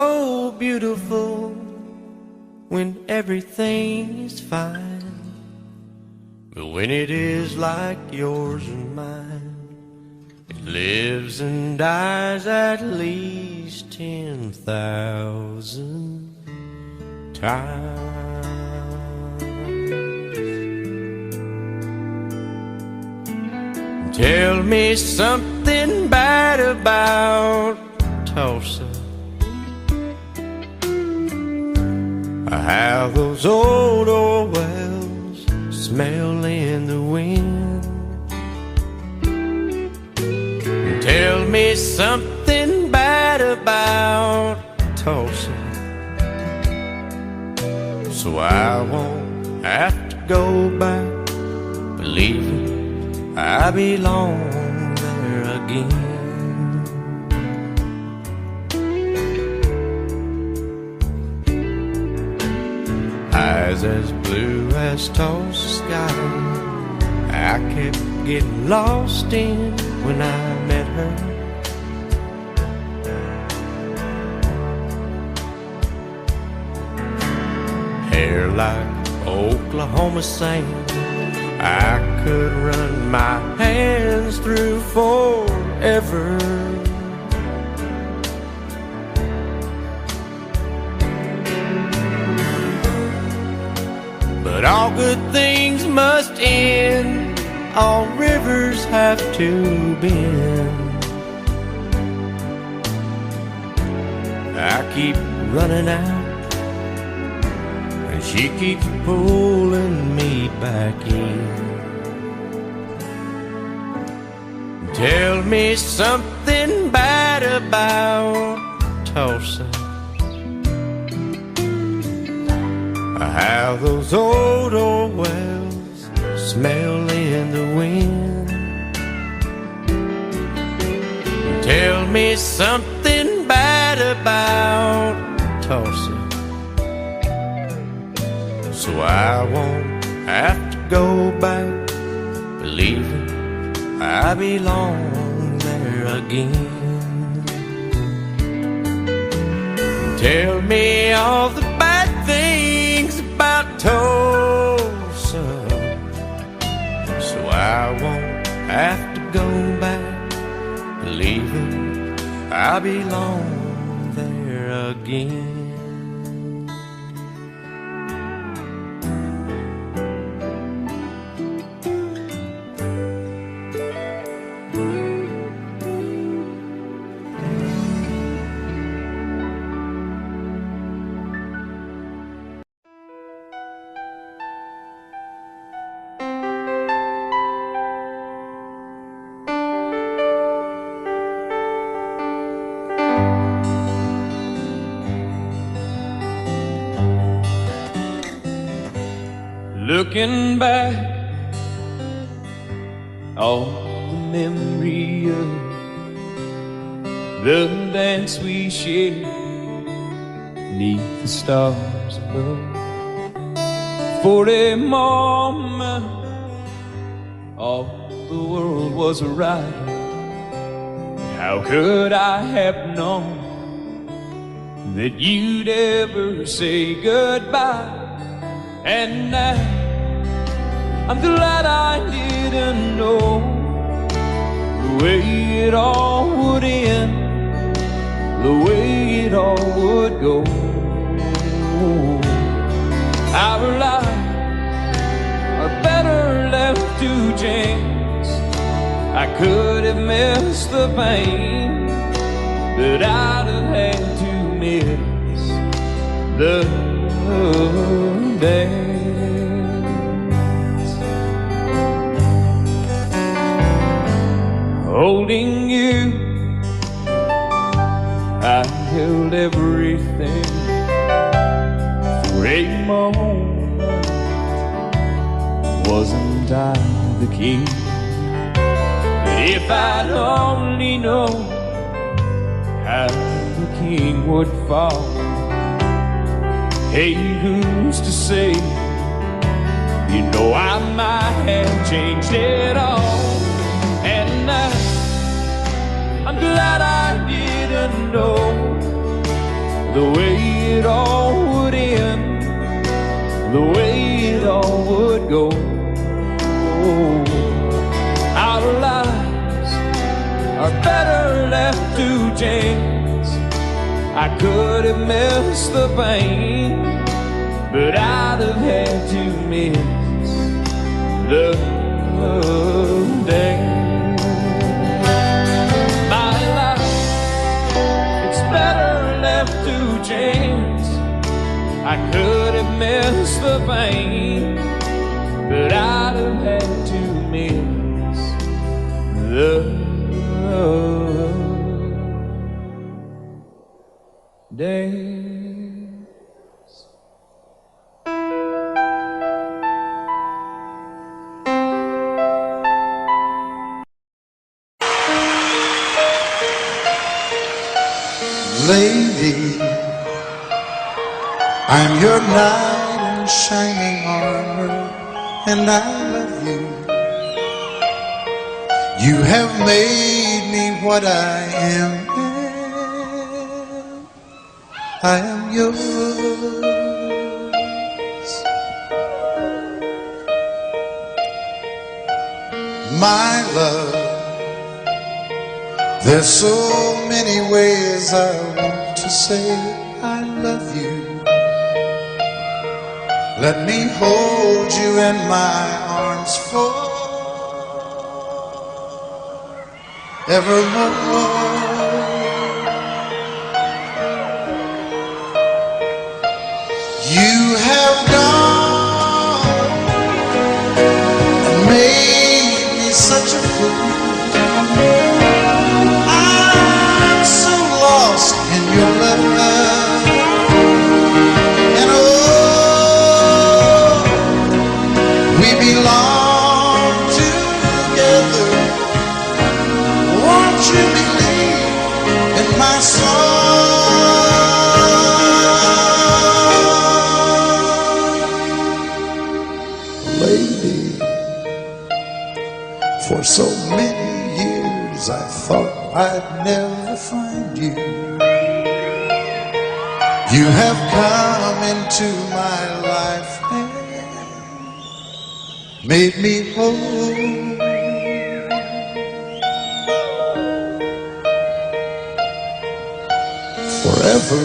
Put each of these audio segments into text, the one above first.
so beautiful when everything is fine, but when it is like yours and mine, it lives and dies at least 10,000 times. Tell me something bad about Tulsa, how those old wells smell in the wind. Tell me something bad about Tulsa, so I won't have to go back believing I belong there again. Eyes as blue as Tulsa sky, I kept getting lost in when I met her. Hair like Oklahoma sand, I could run my hands through forever. But all good things must end, all rivers have to bend. I keep running out, and she keeps pulling me back in. Tell me something bad about Tulsa, how those old wells smell in the wind. Tell me something bad about Tulsa, so I won't have to go back believing I belong there again. Tell me all the bad things about Tulsa, so I won't have to go back believing I belong there again. Looking back on the memory of the dance we shared beneath the stars above. For a moment all the world was right. How could I have known that you'd ever say goodbye? And now I'm glad I didn't know the way it all would end, the way it all would go. Our lives are better left to chance. I could have missed the pain, but I'd have had to miss the dance. Holding you, I held everything for a moment. Wasn't I the king? But if I'd only known how the king would fall, hey, who's to say? You know I might have changed it all. And I'm glad I didn't know the way it all would end, the way it all would go. Our lives are better left to chance. I could have missed the pain, but I'd have had to miss the day. My life, it's better left to chance. I could have missed the pain, but I'd have had to miss the days. Lady, I'm your knight in shining armor, and I love you. You have made me what I am. I am yours. My love, there's so many ways I want to say I love you. Let me hold you in my arms forevermore. You have gone and made me such a fool. I'm so lost in your love, and oh, we belong together. Won't you believe in my song? Lady, for so many years I thought I'd never find you. You have come into my life and made me whole. Forever,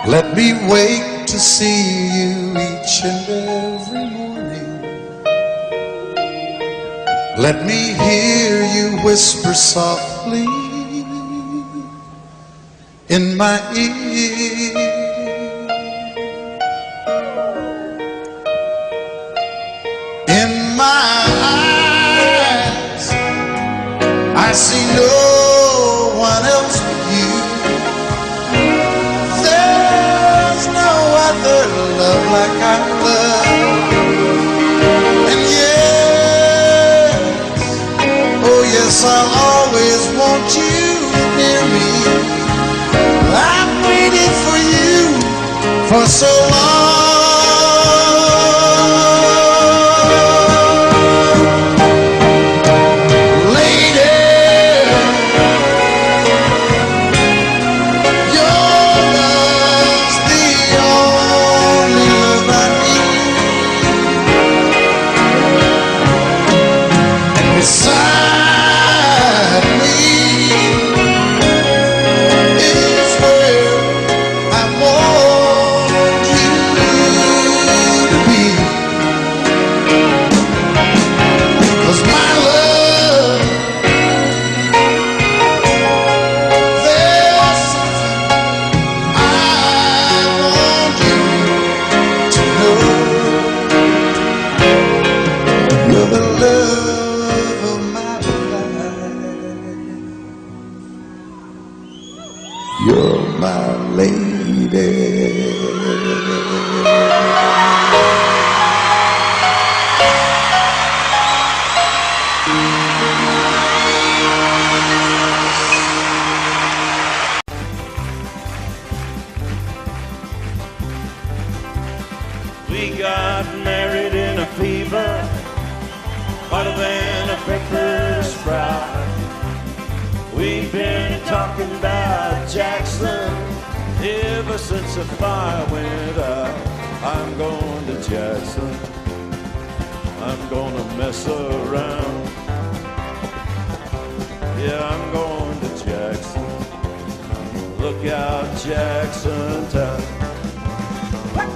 let me wake to see you each and every morning. Let me hear you whisper softly in my ear. In my eyes, I see no one else but you. There's no other love like I love. And yes, oh yes, I'll always want you near me. I've waited for you for so long. You're my lady. We got married in a fever, hotter than a pepper sprout. We've been talking about Jackson ever since the fire went out. I'm going to Jackson. I'm gonna mess around. Yeah, I'm going to Jackson. Look out, Jackson Town.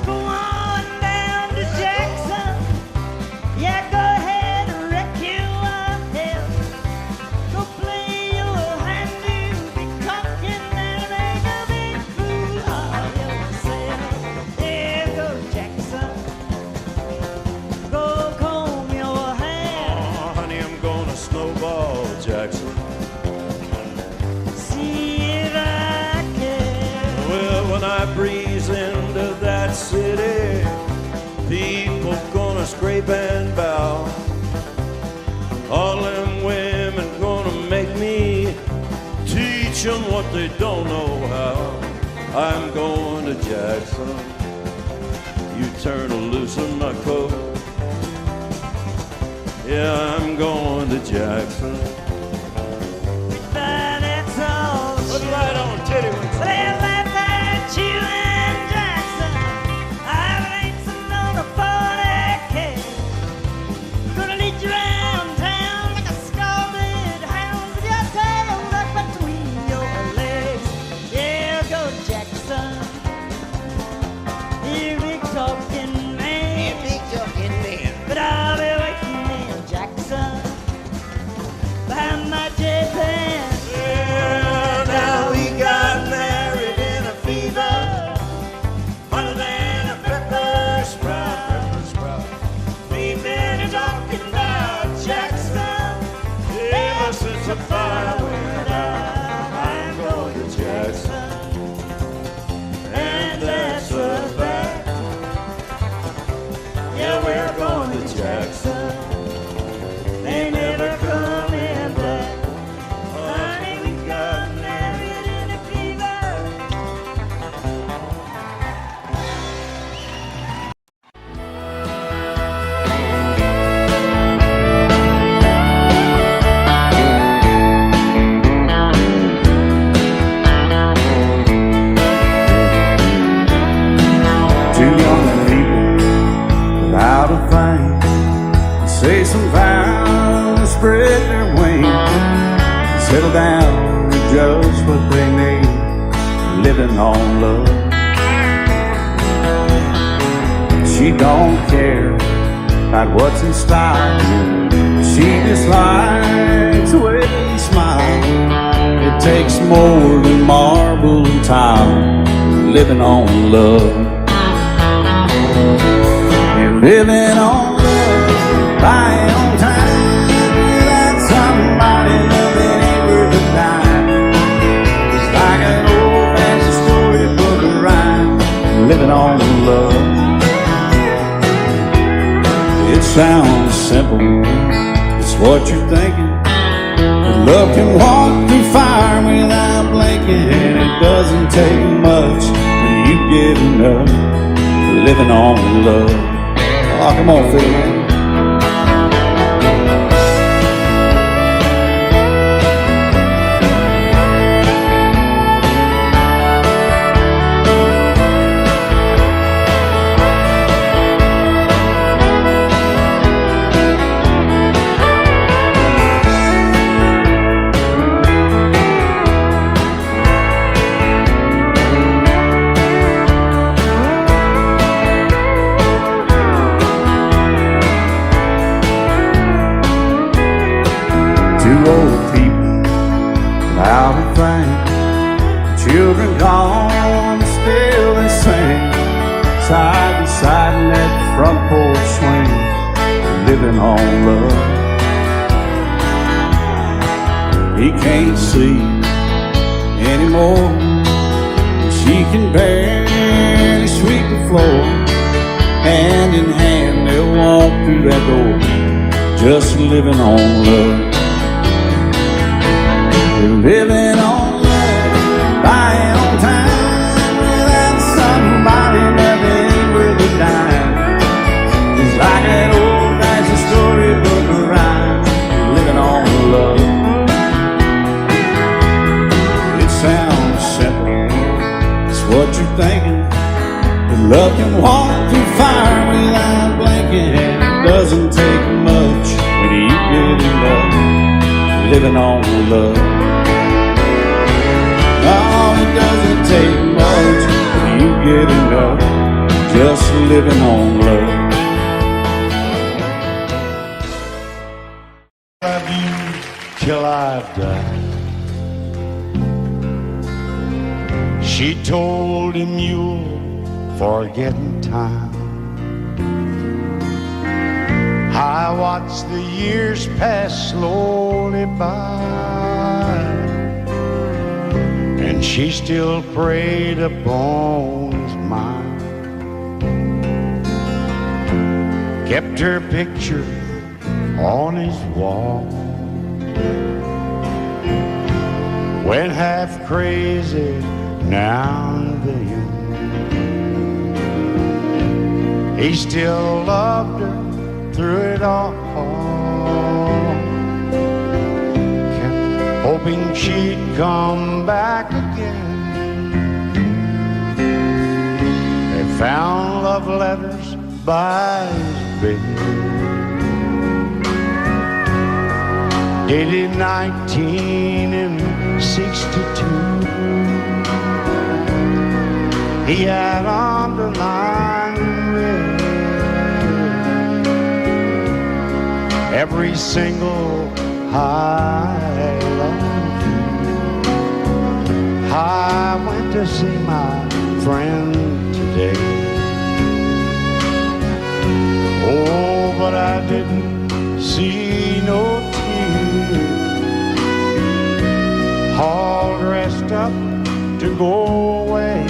Go on down to Jackson. Yeah, go ahead and wreck yourself. Go play your hand, you'll be cocking and make a big fool of yourself. Yeah, go Jackson. Go comb your hair. Oh, honey, I'm gonna snowball Jackson. See if I can. Well, when I breeze into that city, people gonna scrape and bow. All them women gonna make me teach them what they don't know how. I'm going to Jackson. You turn loose in my coat. Yeah, I'm going to Jackson. But that's all. Put it right on, titty wings. They laughed at you and Jackson. I'm racing on a 40K. Gonna lead you around town like a scalded hound with your tail tucked between your legs. Yeah, go Jackson. You big talking man. But I'll be waiting in Jackson behind my J-Pan. Yeah, now we got married in a fever, hotter than a pepper sprout. We've been talking about Jackson ever since the fire went out. I'm going to Jackson, and that's a fact. Yeah, we're going to Jackson. They never coming back. Honey, we got married in a fever. Two young people without a thing say some vows, spread their wings, settle down to just what they need, living on love. She don't care about what's in style. She just likes the way he smiles. It takes more than marble and tile, living on love. You're living on love, buying on time. Without somebody loving ain't worth a dime. It's like an old-fashioned storybook of rhyme, living on love. It sounds simple, it's what you're thinking. But love can walk through fire without blinking, and it doesn't take much when you get enough, living on love. Oh, come on, Phil. Two old people without a thing, children gone, still they sing, side by side in that front porch swing, living on love. He can't see anymore, she can barely sweep the floor. Hand in hand they'll walk through that door, just living on love. Living on love, buying on time. Without somebody that ain't worth a dime. It's like an old-fashioned storybook of rhyme, living on love. thinking that love can walk through fire without blinking. And it doesn't take much when you get in love, living on love. Oh, it doesn't take much when you get in love, just living on love. Love you till I die. She told him you'll forget in time. I watched the years pass slowly by, and she still preyed upon his mind. Kept her picture on his wall. Went half crazy now and then. He still loved her through it all. Kept hoping she'd come back again. They found love letters by his bed, dated 1962. He had underlined red every single I love you. I went to see my friend today. Oh, but I didn't see no tears, all dressed up to go away.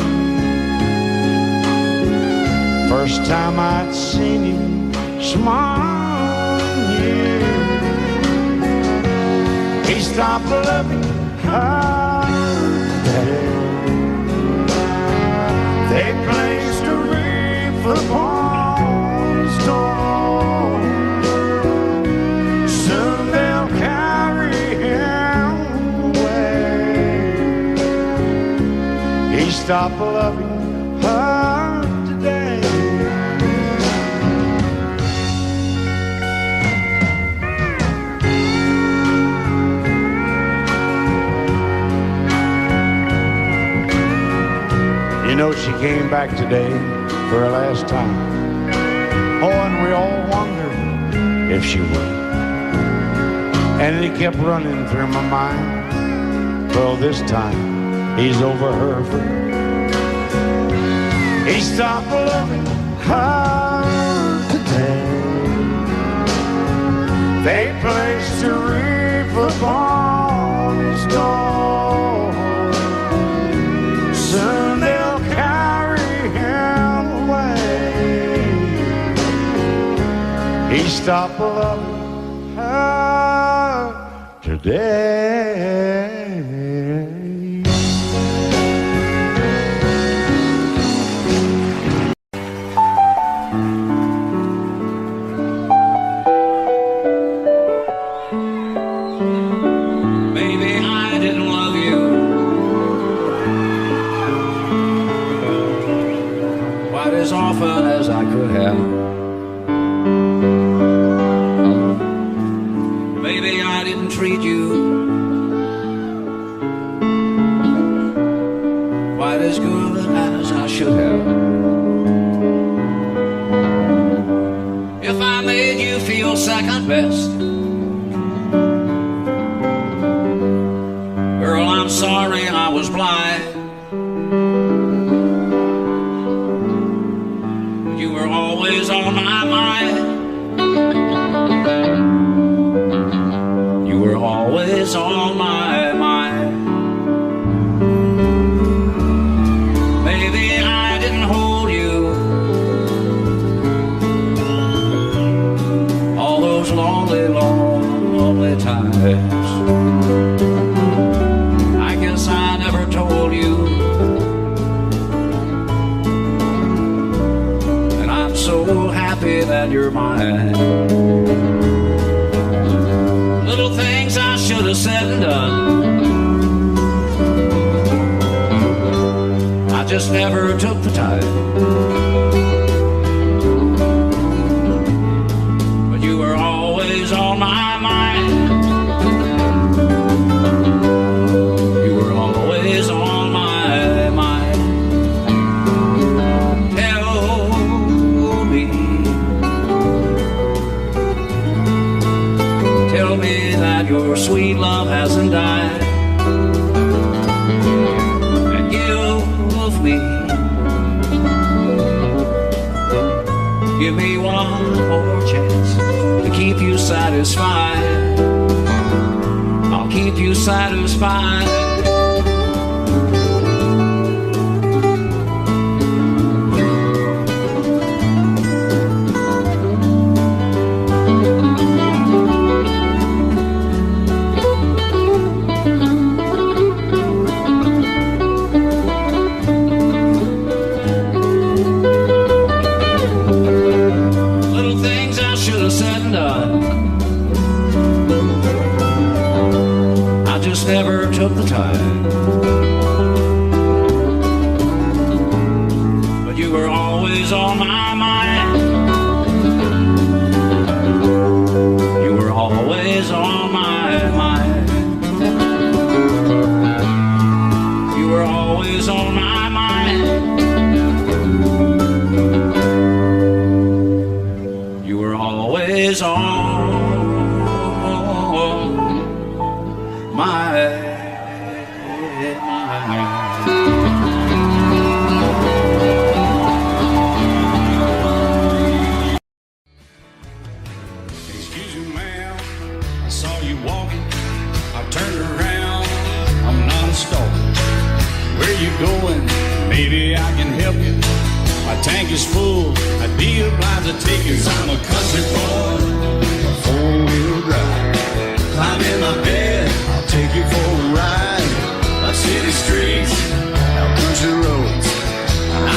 First time I'd seen him smile in years. He stopped loving her today. They placed a wreath upon his door. Soon they'll carry him away. He stopped loving her today. You know, she came back today for her last time. Oh, and we all wondered if she would. And it kept running through my mind. Well, this time he's over her for good. He stopped loving her today. They placed a wreath upon his door. Soon they'll carry him away. He stopped loving her today. Maybe I didn't love you quite as often as I could have. Maybe I didn't treat you quite as good as I should have. If I made you feel second best, girl, I'm sorry I was blind. You were always on my mind. You were always on my mind. Maybe I didn't hold you all those lonely, lonely times. I guess I never told you just never took the time. But you were always on my mind. You were always on my mind. Tell me that your sweet love hasn't died. And give me one more chance to keep you satisfied. I'll keep you satisfied. Never took the time. But you were always on my mind. You were always on my mind. You were always on my mind. You were always on Excuse me, ma'am, I saw you walking. I turned around, I'm not a stalker. Where you going? Maybe I can help you. My tank is full, I'd be obliged to take you. 'Cause I'm a country boy, a four-wheel drive. Climb in my bed, I'll take you for a ride. Up city streets, out country roads.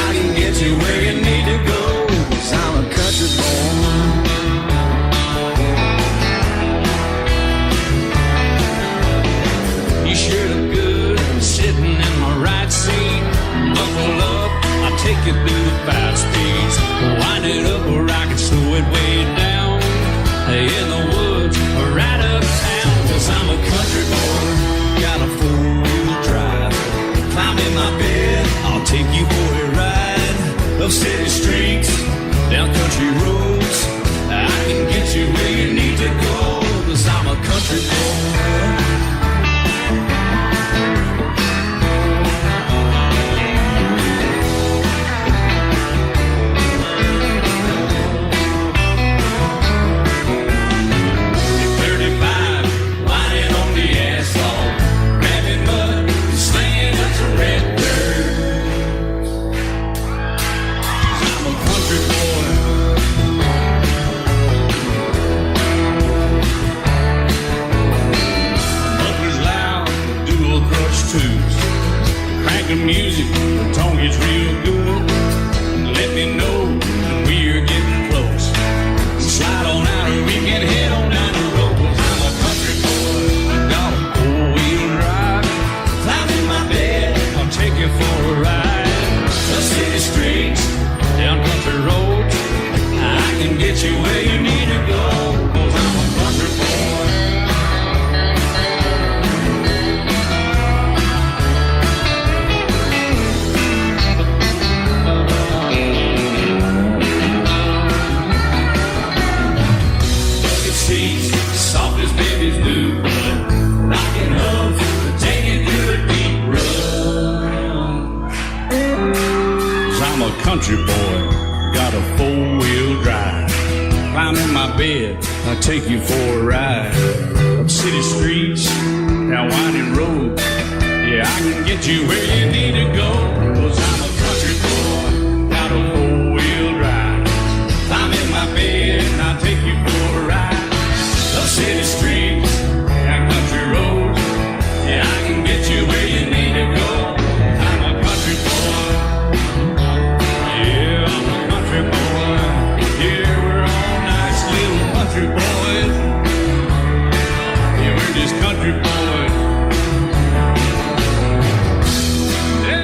I can get you where you need to go. 'Cause I'm a country boy. You sure look good sitting in my right seat. Buckle up, I'll take you through the 5 speeds. Wind it up or I can slow it way down. In the woods or right uptown. 'Cause I'm a country boy, got a 4-wheel drive. Climb in my bed, I'll take you for a ride. Up city streets, down country roads. I can get you where you need to go. 'Cause I'm a country boy. Crank the music, the tone gets real good. Let me know when we're getting close. Slide on out and we can head on down the road. 'Cause I'm a country boy, got a 4-wheel drive. Climb in my bed, I'll take you for a ride. The city streets, down country roads. I can get you where you need to go. 'Cause I'm a country boy. Soft as babies do, rocking up, taking through the deep run. 'Cause I'm a country boy, got a 4-wheel drive. Climb in my bed, I'll take you for a ride. Up city streets, down winding roads. Yeah, I can get you where you need to go. 'Cause I'm a country boy, got a 4-wheel drive. Climb in my bed, I'll take you for a ride. Up city streets, down country roads. Yeah, I can get you where you need to go. I'm a country boy. Yeah, I'm a country boy. Yeah, we're all nice little country boys. Yeah, we're just country boys. Yeah.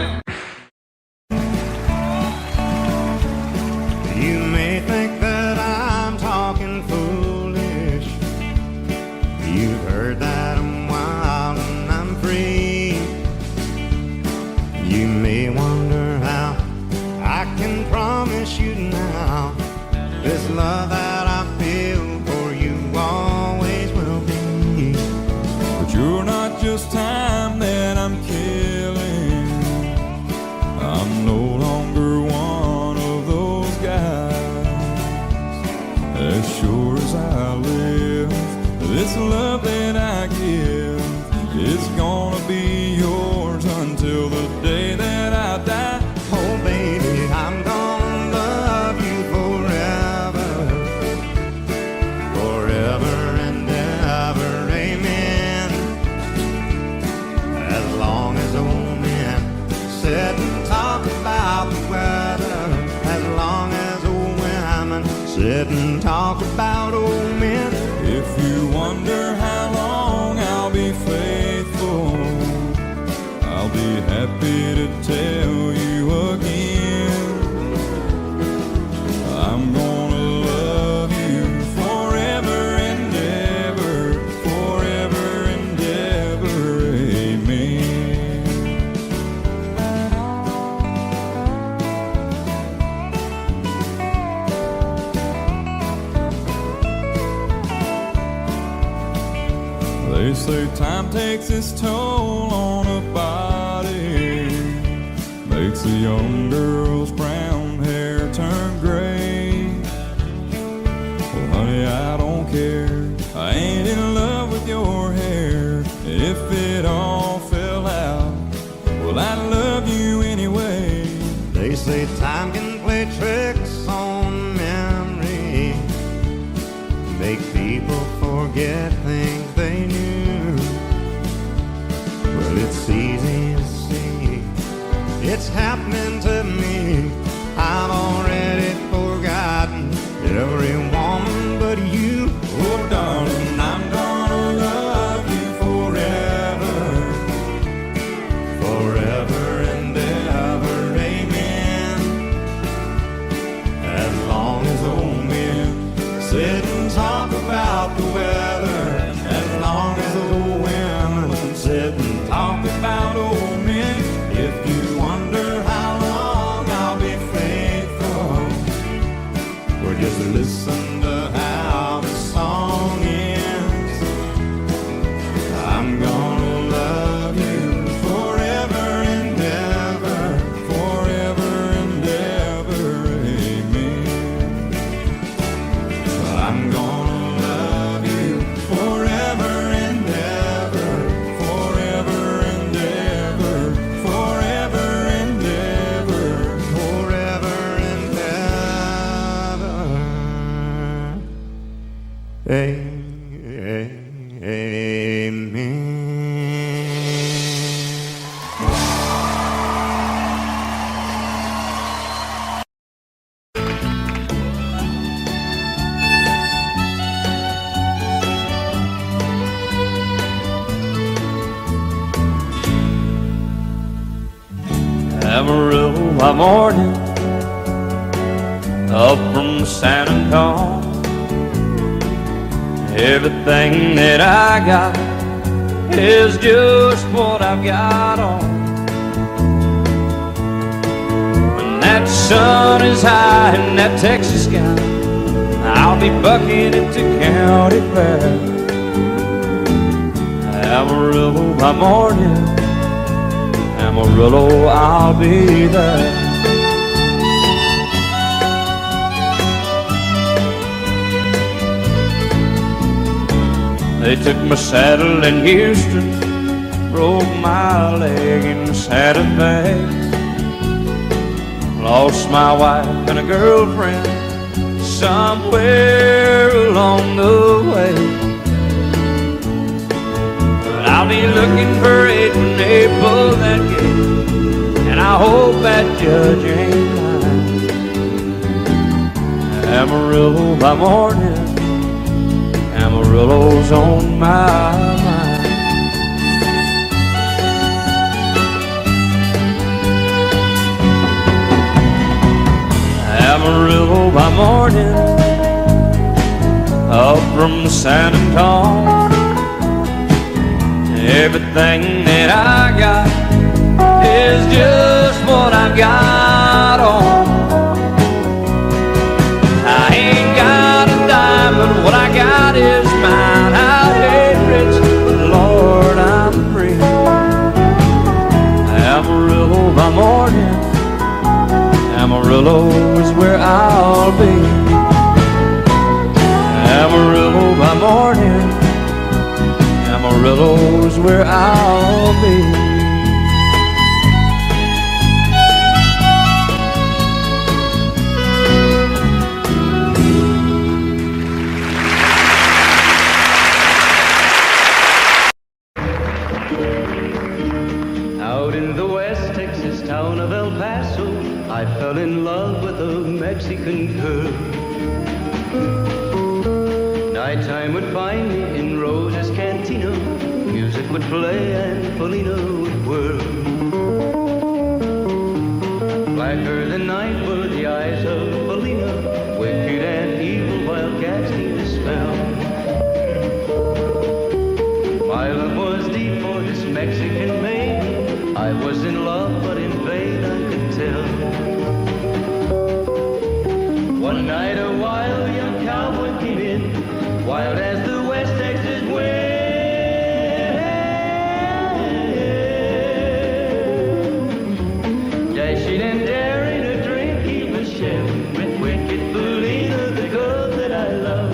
I'm killing. I'm no longer one of those guys. As sure as I live, this love that I give, it's gonna be yours until the day that I die. Oh baby, I'm gonna love you forever, forever and ever, amen. As long as old men sit and talk about the weather, as long as old women sit and talk about old men. If you wonder how long I'll be faithful, I'll be happy to tell you again. I'm gonna love you forever and ever, forever and ever, amen. They say time takes its toll on a body, makes a young girl's brown hair turn gray. Well, honey, I don't care. I ain't in love with your hair. If it all fell out, well, I love you anyway. They say time can play tricks on memory, make people forget things they knew. Well, it's easy to see, it's happening to me. I've already forgotten every woman but you. Oh, darling, I'm gonna love you forever, Forever and ever, amen. As long as old men sit and talk about the weather, as long as old women sit and talk about old men. If you wonder how long I'll be faithful, or just listen to how the song ends. I'm gonna love you forever and ever, forever and ever, amen. I'm gonna love you forever and ever, Forever and ever, forever and ever, forever and ever. Amen. Amarillo by morning, up from San Antonio. Everything that I got is just what I've got on. When that sun is high in that Texas sky, I'll be bucking into county fair. Amarillo by morning, Amarillo, I'll be there. They took my saddle in Houston, broke my leg in Santa Fe. Lost my wife and a girlfriend somewhere along the way. But I'll be looking for it when they pull that gate, and I hope that judge ain't lying. Amarillo by morning, Amarillo's on my mind. Amarillo by morning, up from San Antonio. Everything that I got is just what I've got on. I ain't got a dime, but what I got is mine. I ain't rich, but Lord, I'm free. Amarillo is where I'll be. Amarillo by morning, Amarillo is where I'll be. Out in the West Texas town of El Paso, I fell in love with a Mexican girl. Nighttime would find me in Rose's Cantina. Music would play and Felina would whirl. Blacker than night were the eyes of Felina, wicked and evil while cats need a spell. My love was deep for this Mexican maiden. I was in love, but in vain I could tell. One night a wild young cowboy came in, wild as the West Texas wind. Dashing and daring, a drink he was sharing with wicked Felina, the girl that I love.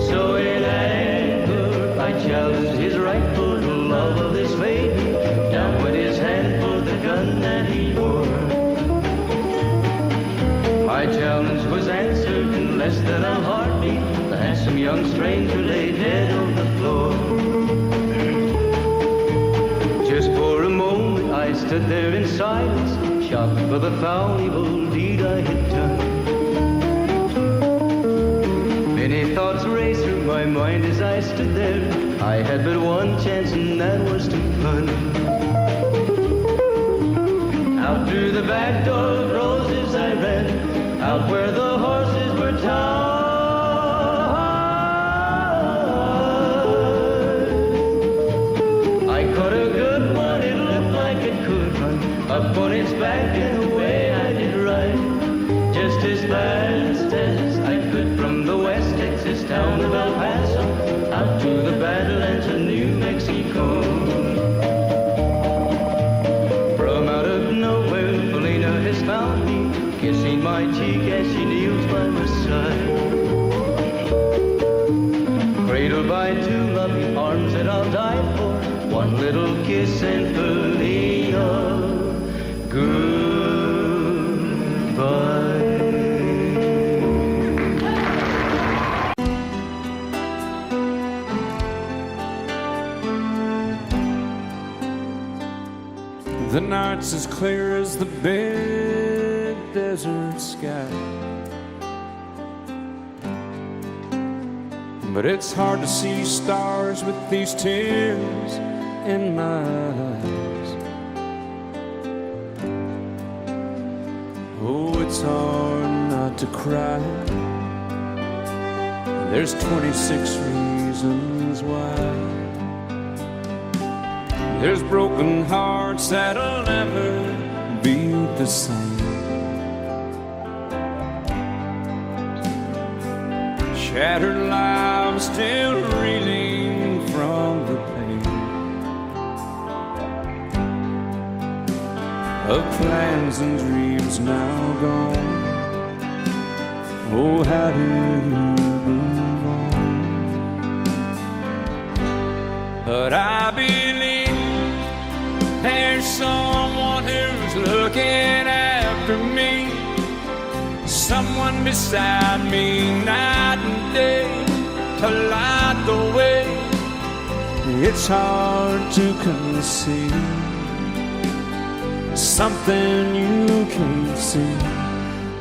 So in anger I challenged his right for the love of this maiden. Down went his hand for the gun that he wore. My challenge was answered in less than a heartbeat. The handsome young stranger lay dead on the floor. Just for a moment I stood there in silence, shocked for the foul evil deed I had done. Many thoughts raced through my mind as I stood there. I had but one chance and that was to run. Out through the back door of Roses I ran, out where the horses were tied. I caught a good one, it looked like it could run, up on its back and away I did ride. Just as fast as I could from the West Texas town of El Paso, out to the Badlands of New Mexico. From out of nowhere, Felina has found me, kissing my cheek as she kneels by my side. Cradled by two loving arms that I'll die for, one little kiss and Felina, goodbye. The night's as clear as the big desert sky, but it's hard to see stars with these tears in my eyes. Oh, it's hard not to cry. There's 26 reasons why. There's broken hearts that'll never beat the same. Shattered lives still reeling from the pain of plans and dreams now gone. Oh, how do you move on? But I believe there's someone who's looking after me, someone beside me night and day to light the way. It's hard to conceive something you can't see,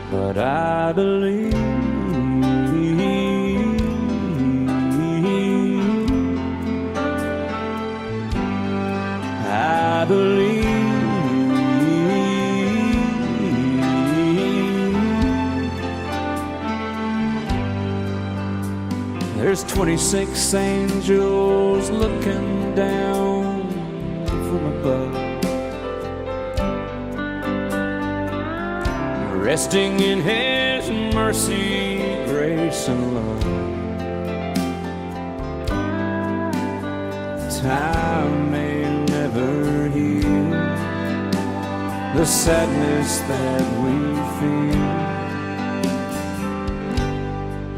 but I believe. I believe. There's 26 angels looking down from above, resting in His mercy, grace, and love. Time may never heal the sadness that we feel,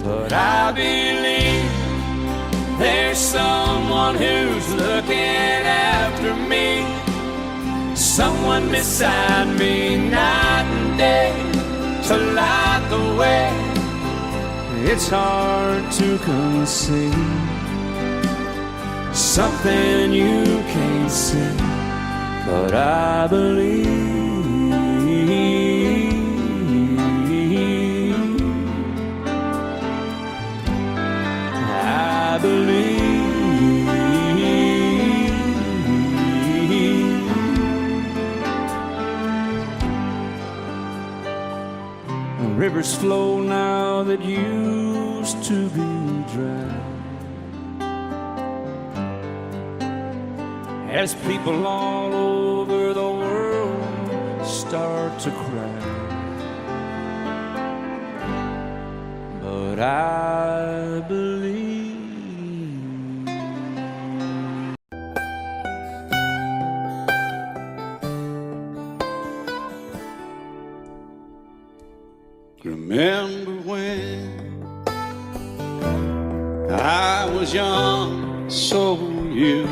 But I believe there's someone who's looking after me, someone beside me night and day to light the way. It's hard to conceive something you can't see, but I believe. I believe. Rivers flow now that used to be dry, as people all over the world start to cry. But I believe. Remember when I was young, so were you.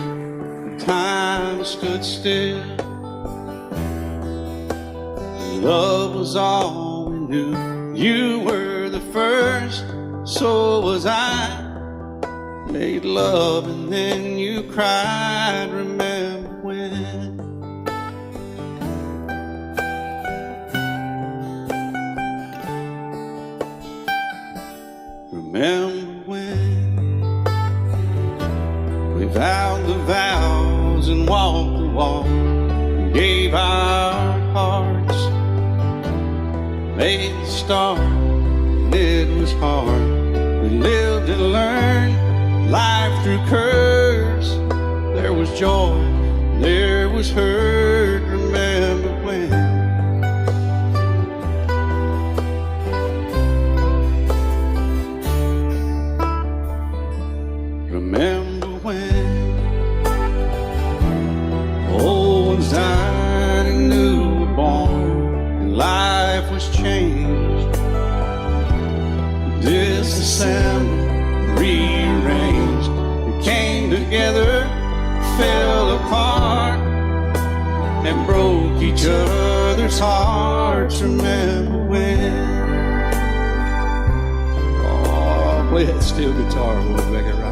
Time stood still. Love was all we knew. You were the first, so was I. Made love and then you cried. Remember when? Remember when we vowed the vows and walked the walk, and gave our hearts, made the start, and it was hard. We lived and learned life through curves. There was joy, there was hurt. Remember when? Remember when old ones died and new were born, and life was changed, disassembled, rearranged. We came together, fell apart, and broke each other's hearts. Remember when? Oh, play that steel guitar, we'll make it right.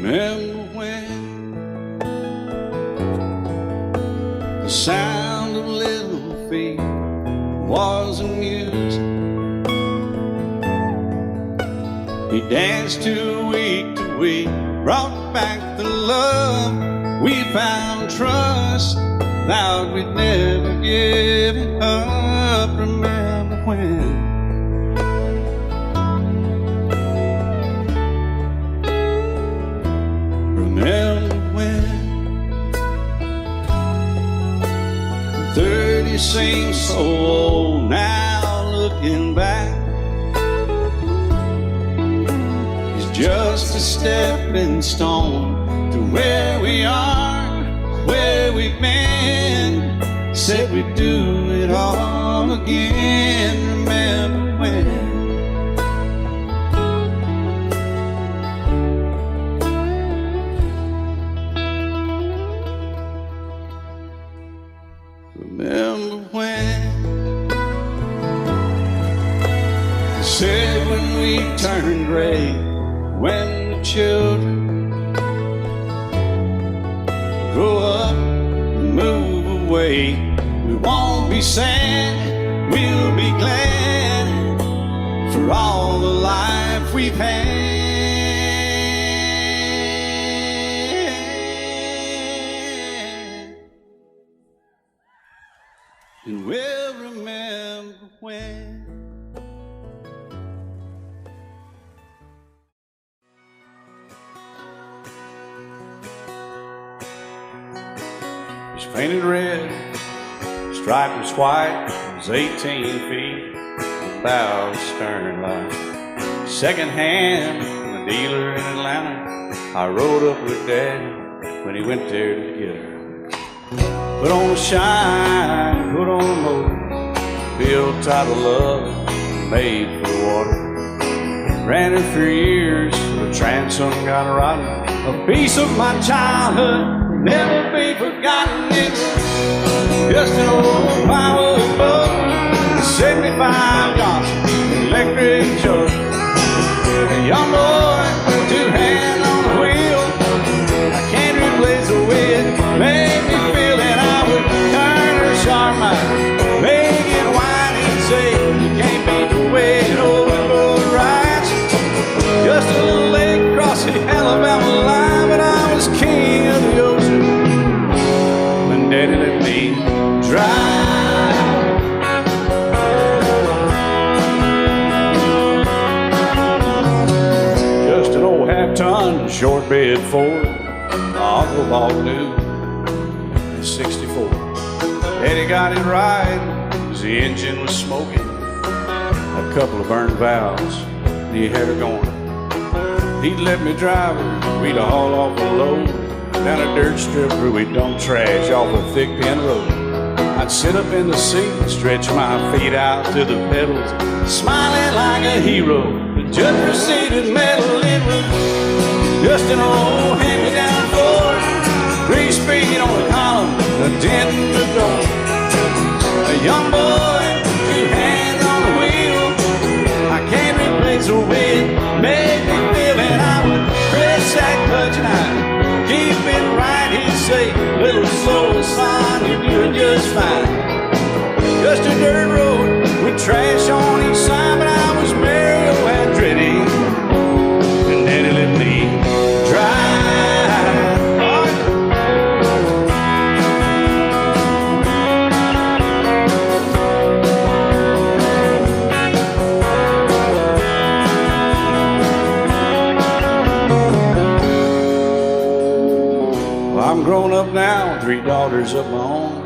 Remember when the sound of little feet was amused? He danced to week, brought back the love. We found trust, vowed we'd never give it up. Remember when? Remember when 30 seems so old now, looking back. It's just a stepping stone to where we are, where we've been. Said we'd do it all again. Remember when? Remember when they said when we turned gray, when the children grow up and move away, we won't be sad, we'll be glad for all the life we've had. And we'll remember when. painted red, stripe was white, it was 18 feet, bow stern light. Second hand from a dealer in Atlanta, I rode up with Daddy when he went there to get her. Put on a shine, put on a motor, built out of love, made for the water. Ran her for years, the transom got rotten. A piece of my childhood will never be forgotten. It's just an old power boat, 75 Johnson, electric jug. A young boy, two hands on the wheel. I can't replace the way it made me feel that I would turn her sharp mind, make it wide and say, you can't beat the way an old boat rides. Just a little lake across the Alabama line, but I was king of the ocean when Daddy let me drive. Just an old half-ton short bed Ford my uncle bought new in '64. Daddy got it right as the engine was smoking, a couple of burned valves, and he had her going. He'd let me drive her, we'd haul off a load down a dirt strip where we'd dump trash off a thick pin road. I'd sit up in the seat and stretch my feet out to the pedals, smiling like a hero. The judge proceeded metal, it was just an old hand-me-down Ford, 3-speed on the column, a dent in the door. A young boy, two hands on the wheel. I can't replace the way it made me feel, and I would press that clutch and I'd keep it right. He'd say, little slow, son, you're doing just fine. Just a dirt road with trash on each side, but I was Mario Andretti, and Daddy let me drive. I'm grown up now, 3 daughters of my own.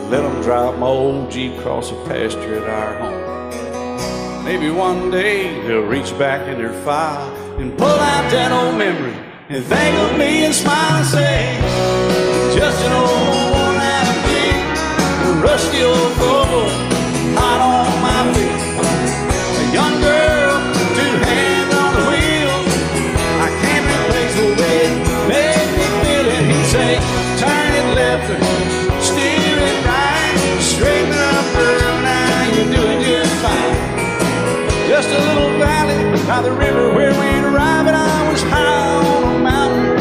Let them drive my old Jeep across the pasture at our home. Maybe one day they'll reach back in their file and pull out that old memory and think of me and smile and say, just an old worn-out Jeep, a rusty old Volvo, hot on my feet. A young girl, 2 hands on the wheel. I can't replace the way it made me feel it. He'd say, turn it left or steer it right, straighten up girl, now you're doing just fine. Just a little valley by the river where we'd arrive, and I was high on a mountain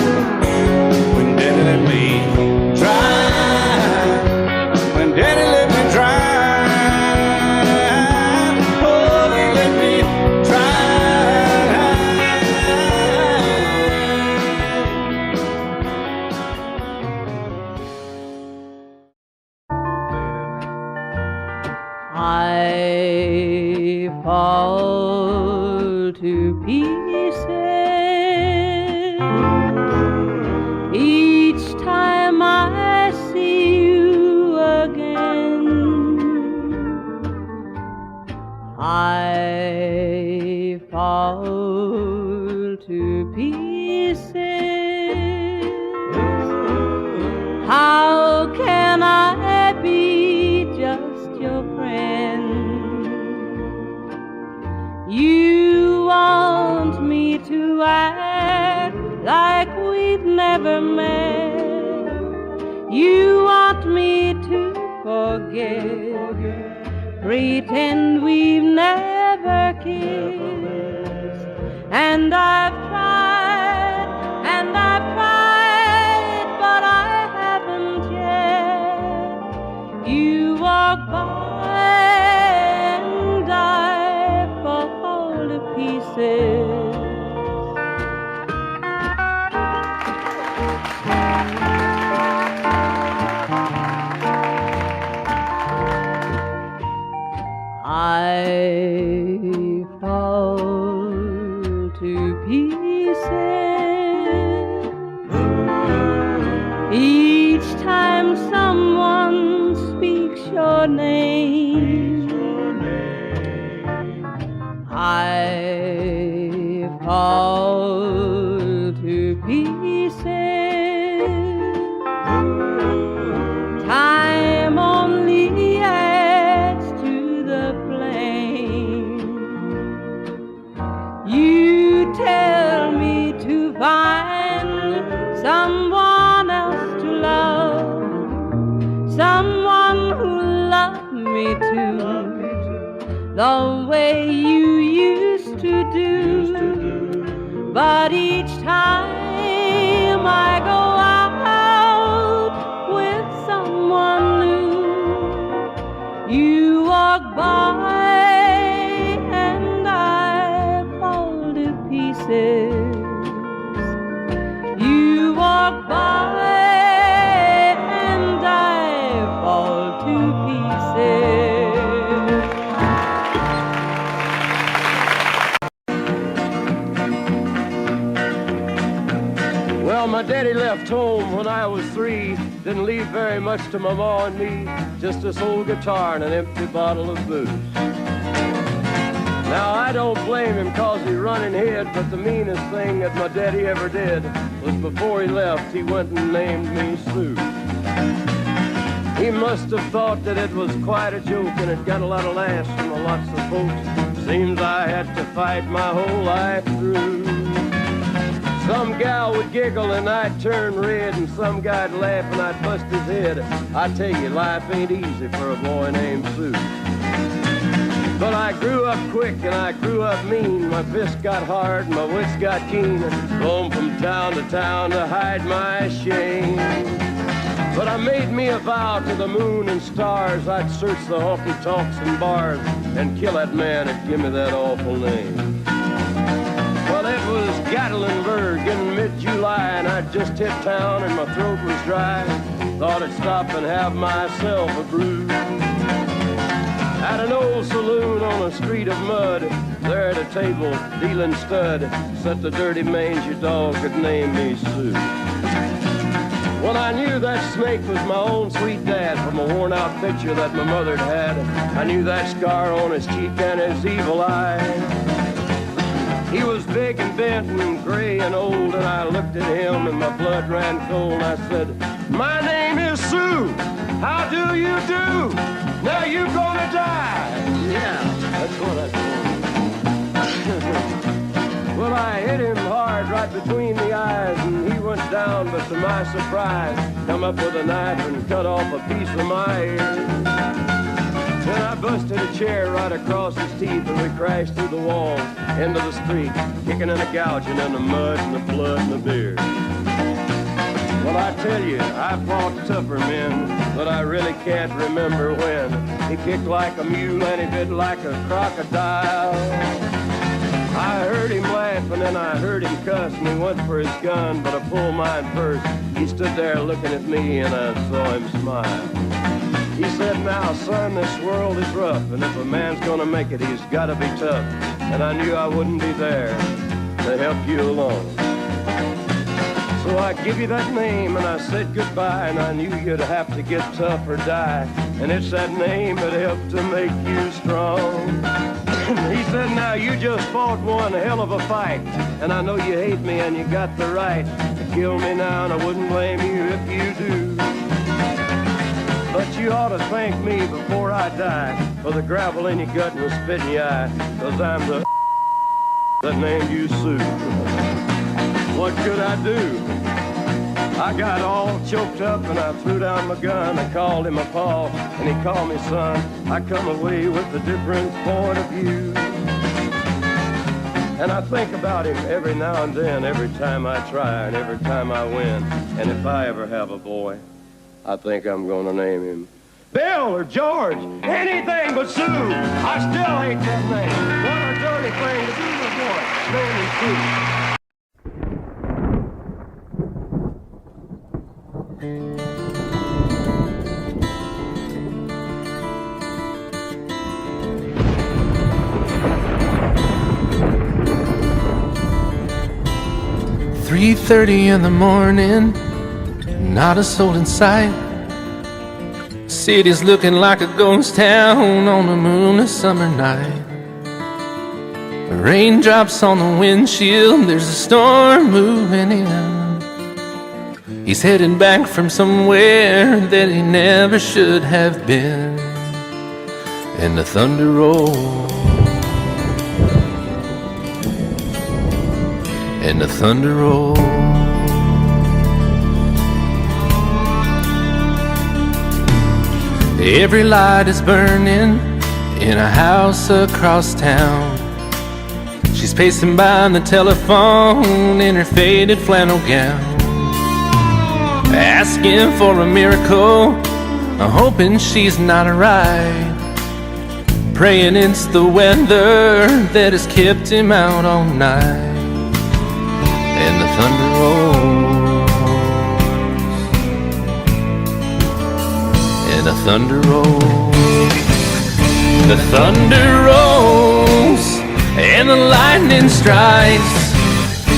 when Daddy let me drive. When Daddy let me drive, oh, he let me I fall to pieces each time I see you again. I fall to pieces. How can I be just your friend? You want me to act like we've never met. You want me to forget, pretend we've never kissed. And I've tried, but I haven't yet. You walk by and I fall to pieces. I fall to pieces each time some your name. I fall to pieces. Time only adds to the flame. You tell me to find someone else to love, someone who loved me too, the way you used to do. But each time I go out with someone new, you walk by and I fall to pieces. You walk by and I fall to pieces. Well, my daddy left home when I was 3. Didn't leave very much to my ma and me. Just this old guitar and an empty bottle of booze. Now, I don't blame him 'cause he run and hid, but the meanest thing that my daddy ever did was before he left, he went and named me Sue. He must have thought that it was quite a joke, and it got a lot of laughs from lots of folks. Seems I had to fight my whole life through. Some gal would giggle and I'd turn red, and some guy'd laugh and I'd bust his head. I tell you, life ain't easy for a boy named Sue. But I grew up quick and I grew up mean. My fists got hard and my wits got keen. Roamed from town to hide my shame. But I made me a vow to the moon and stars, I'd search the honky-tonks and bars and kill that man that give me that awful name. Well, it was Gatlinburg in mid-July, and I'd just hit town and my throat was dry. Thought I'd stop and have myself a brew. At an old saloon on a street of mud, there at a table, dealing stud, sat the dirty mangy dog that named me Sue. Well, I knew that snake was my own sweet dad from a worn-out picture that my mother'd had. I knew that scar on his cheek and his evil eye. He was big and bent and gray and old, and I looked at him and my blood ran cold. I said, "My name is Sue. How do you do? Now you gonna die." Yeah, that's what I told him. Well, I hit him hard right between the eyes, and he went down, but to my surprise, come up with a knife and cut off a piece of my ear. Then I busted a chair right across his teeth, and we crashed through the walls into the street, kicking and a gouging in the mud and the blood and the beer. Well, I tell you, I fought tougher men, but I really can't remember when. He kicked like a mule and he bit like a crocodile. I heard him laugh and then I heard him cuss, and he went for his gun, but I pulled mine first. He stood there looking at me and I saw him smile. He said, "Now, son, this world is rough, and if a man's gonna make it, he's gotta be tough." And I knew I wouldn't be there to help you along. So I give you that name and I said goodbye, and I knew you'd have to get tough or die. And it's that name that helped to make you strong. He said, "Now you just fought one hell of a fight, and I know you hate me and you got the right to kill me now, and I wouldn't blame you if you do. But you ought to thank me before I die for the gravel in your gut and the spit in your eye, 'cause I'm the that named you Sue." What could I do? I got all choked up and I threw down my gun. I called him a paw and he called me son. I come away with a different point of view. And I think about him every now and then, every time I try and every time I win. And if I ever have a boy, I think I'm gonna name him Bill or George, anything but Sue. I still hate that name. What a dirty thing to do with a boy. Name him Sue. 3:30 in the morning, not a soul in sight. City's looking like a ghost town on a moonless summer night. Raindrops on the windshield, there's a storm moving in. He's heading back from somewhere that he never should have been. And the thunder rolls, and the thunder rolls. Every light is burning in a house across town. She's pacing by the telephone in her faded flannel gown, asking for a miracle, hoping she's not alright, praying it's the weather that has kept him out all night. And the thunder rolls, and the thunder rolls, the thunder rolls, and the lightning strikes.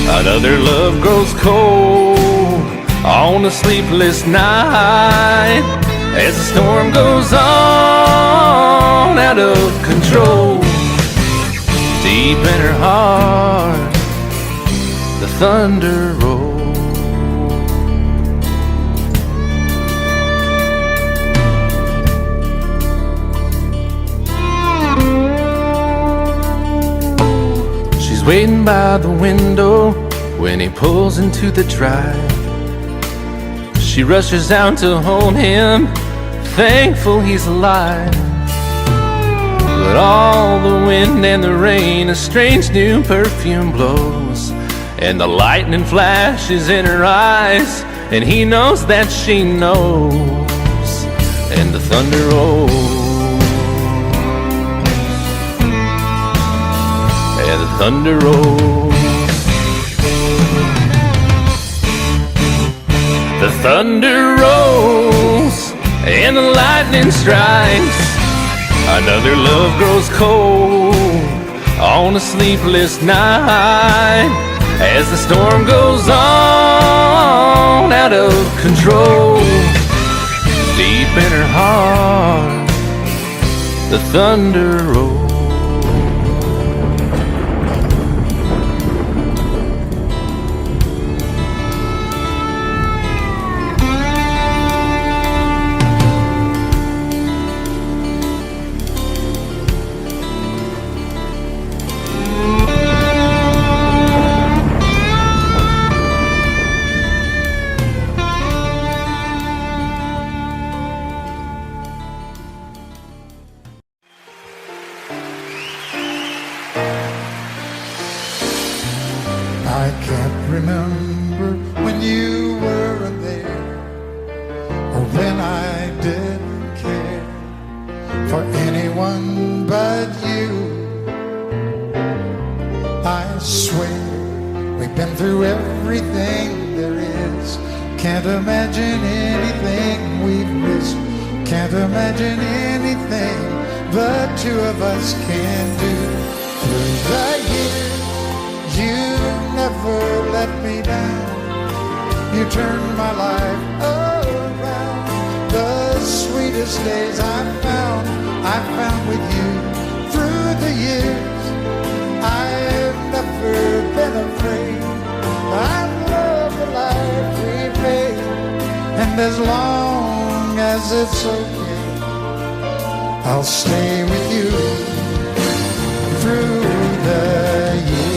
Another love grows cold on a sleepless night, as the storm goes on out of control. Deep in her heart, the thunder rolls. She's waiting by the window when he pulls into the drive. She rushes out to hold him, thankful he's alive. But all the wind and the rain, a strange new perfume blows, and the lightning flashes in her eyes, and he knows that she knows. And the thunder rolls, and the thunder rolls. The thunder rolls, and the lightning strikes. Another love grows cold on a sleepless night, as the storm goes on out of control. Deep in her heart, the thunder rolls. I can't remember when you weren't there, or when I didn't care for anyone but you. I swear we've been through everything there is. Can't imagine anything we've missed. Can't imagine anything the two of us can do. Through the years, you never let me down. You turned my life around. The sweetest days I found with you. Through the years, I've never been afraid. I love the life we made, and as long as it's okay, I'll stay with you through the years.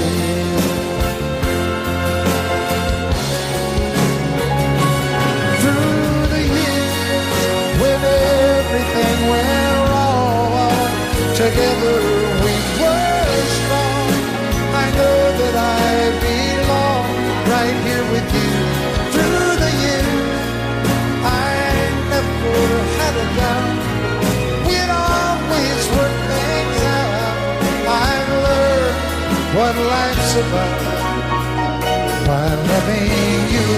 Through the years, when everything went wrong, together we were strong. I know that I belong right here with you. Through the years, I never had a doubt. We'd always work things out. I've learned what life's about by loving you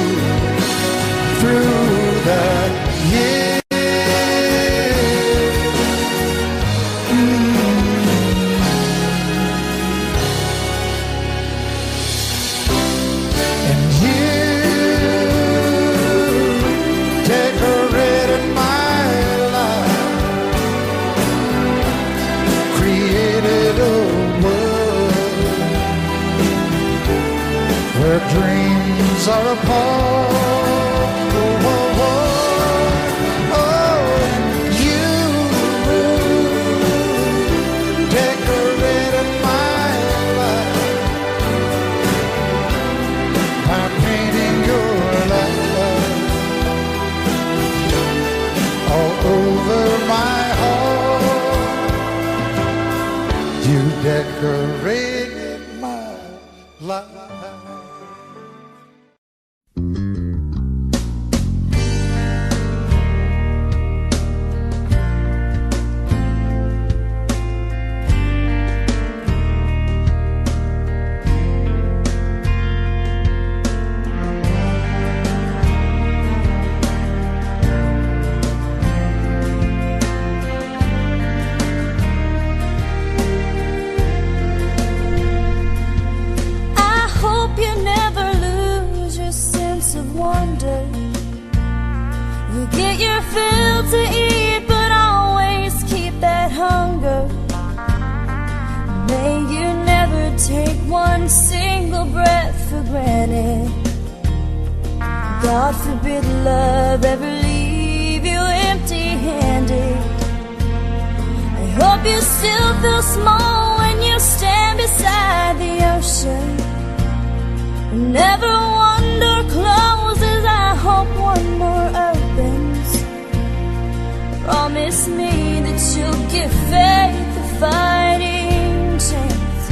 through the years. And you decorated my life decorated my life. You get your fill to eat, but always keep that hunger. May you never take one single breath for granted. God forbid love ever leave you empty-handed. I hope you still feel small when you stand beside the ocean. Whenever one door closes, I hope one more opens. Promise me that you'll give faith a fighting chance.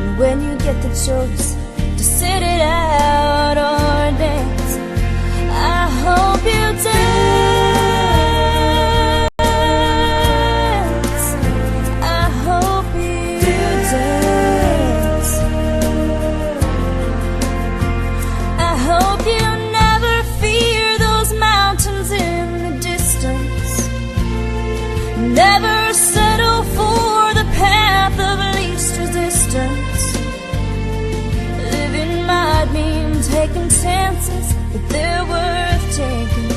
And when you get the choice to sit it out or dance, I hope you dance. I hope you dance. I hope you never fear those mountains in the distance. Never settle for the path of least resistance. Living might mean taking chances, but they're worth taking.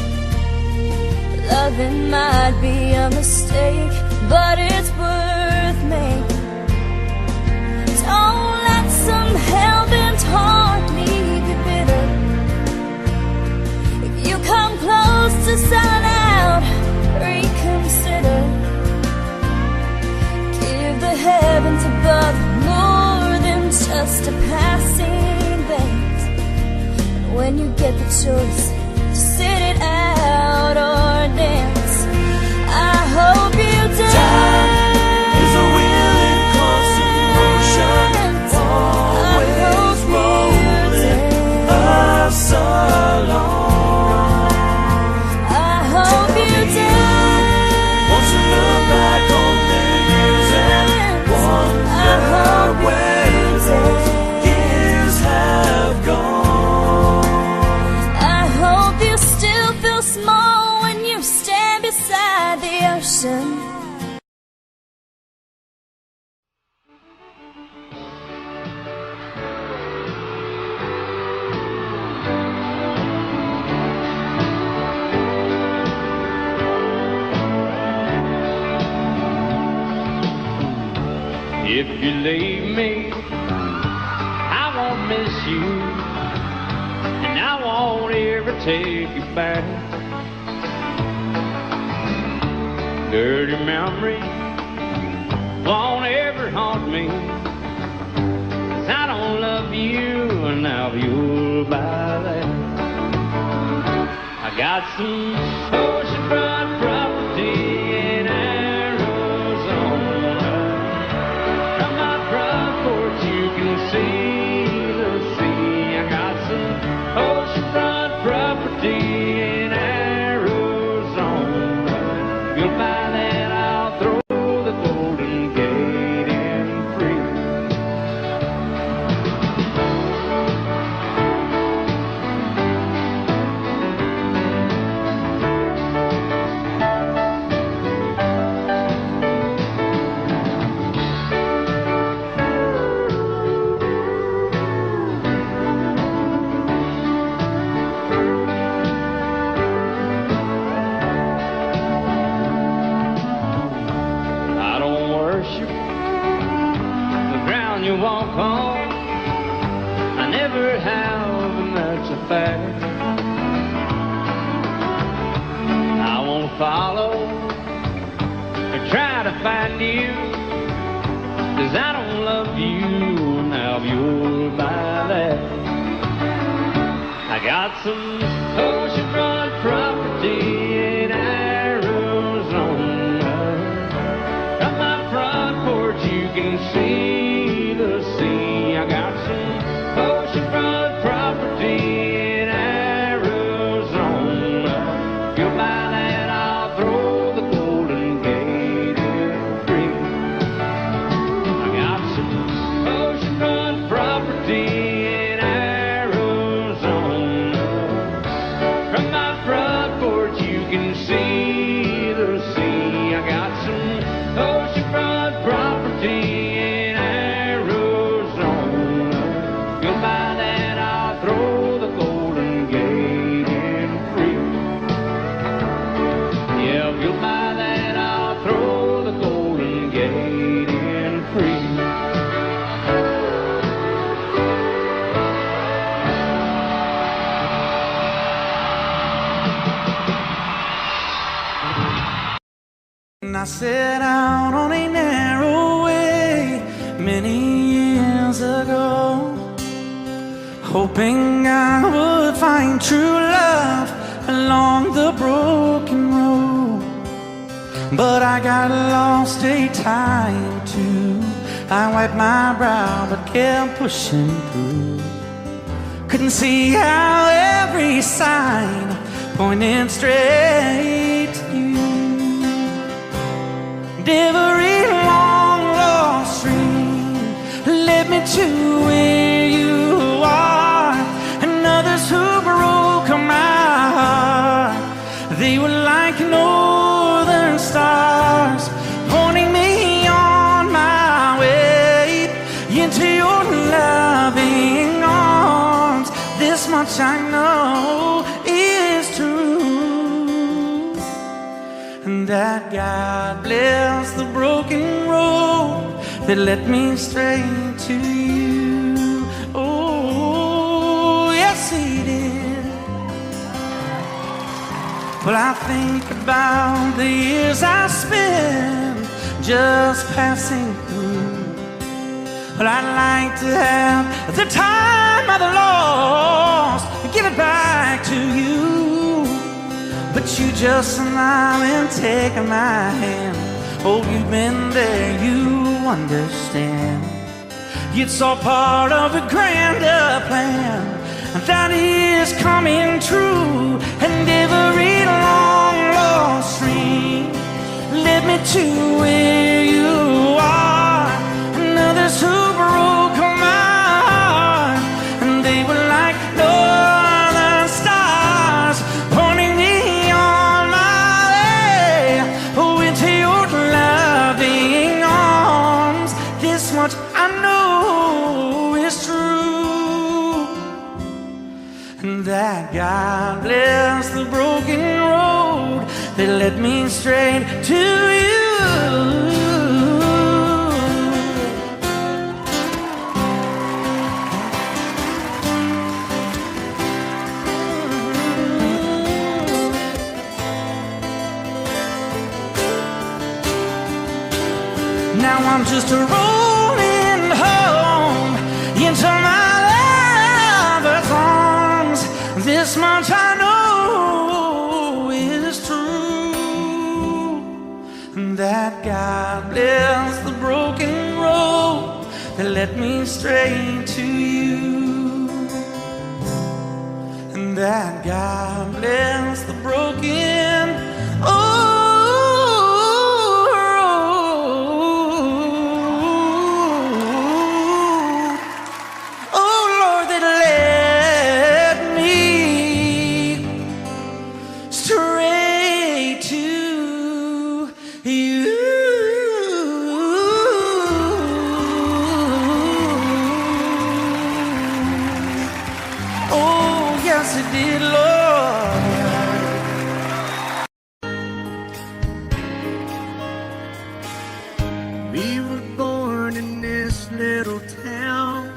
Loving might be a mistake, but it's worth making. Don't let some hell-bent heart leave you bitter. If you come close to selling out, reconsider. Give the heavens above more than just a passing glance. And when you get the choice to sit it out or dance, I hope you dance. Time is a willing constant motion, always rolling us along. I hope you dance. Once you look back on the years and wonder where those years have gone. I hope you still feel small when you stand beside the ocean. If you leave me, I won't miss you, and I won't ever take you back. Dirty memory won't ever haunt me, 'cause I don't love you, and now you'll buy that. I got some oceanfront property in Arizona. From my front porch you can see the sea. I got some oceanfront property in Arizona. You'll find that I'll throw the Golden Gate in free. I don't worship the ground you walk on. I never have, and that's a fact. I won't follow or try to find you, 'cause I don't love you, now you'll buy that. I got some oceanfront property in Arizona. From my front porch you can if you'll buy that, I'll throw the Golden Gate in free. I got some oceanfront property in Arizona. From my front porch you can see the sea. I got some oceanfront property in Arizona. If you'll buy that, I'll throw the Golden Gate in free. Yeah, if you'll buy that, I'll throw the Golden Gate in free. I set out on a narrow way many years ago, hoping I would find true love along the broken road. But I got lost a time too. I wiped my brow but kept pushing through. Couldn't see how every sign pointed straight to you. Every long lost stream led me to where you are, and others who broke my heart, they were like northern stars, pointing me on my way into your loving arms. This much I know is true, that God bless the broken road that led me straight to you. Oh, yes, He did. Well, I think about the years I spent just passing through. Well, I'd like to have the time I've lost, give it back to you. But you just smile and take my hand. Oh, you've been there, you understand. It's all part of a grander plan that is coming true. And every long lost stream led me to where you are, and others who broke my heart, and they were like northern stars, pointing me on my way, oh, into your loving arms. This much I know is true, and that God bless the broken road that led me straight to you. Now I'm just rolling home into my lover's arms. This much I know is true, that God bless the broken road that led me straight to you, and that God bless the broken We were born in this little town.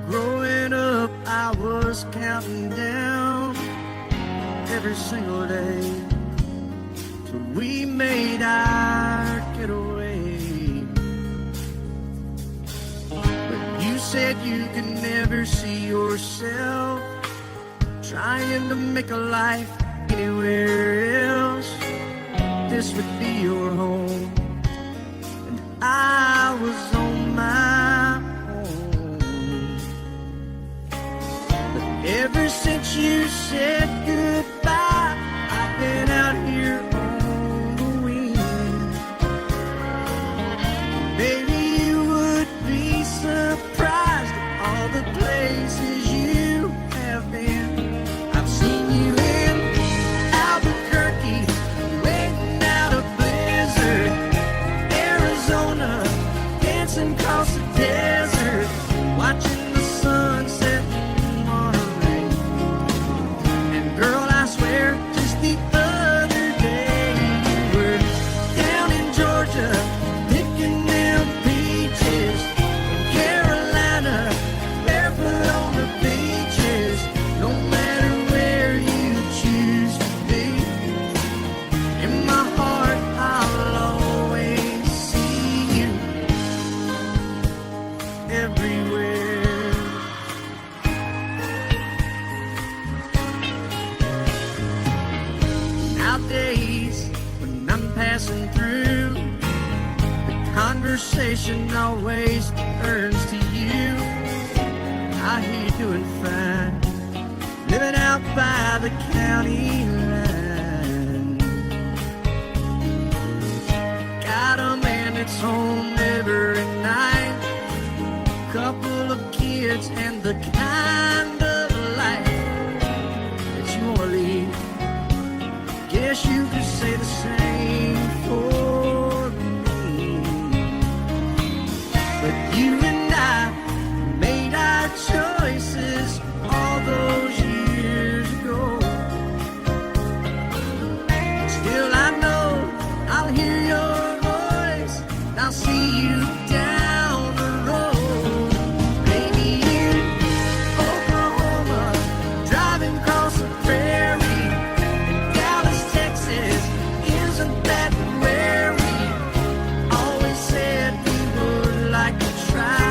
Growing up, I was counting down every single day till we made our getaway. But you said you could never see yourself trying to make a life anywhere else. This would be your home, and I was on my own. But ever since you said goodbye, I passing through. The conversation always turns to you. I hear you doing fine, living out by the county line. Got a man that's home every night, couple of kids and the kind of life that you wanna lead. Guess you could say the same for me. But you and I made our choices all those years ago. Still I know I'll hear your voice and I'll see you down the road. Maybe in Oklahoma, driving across the prairie. In Dallas, Texas, isn't that where we always said we would like to try?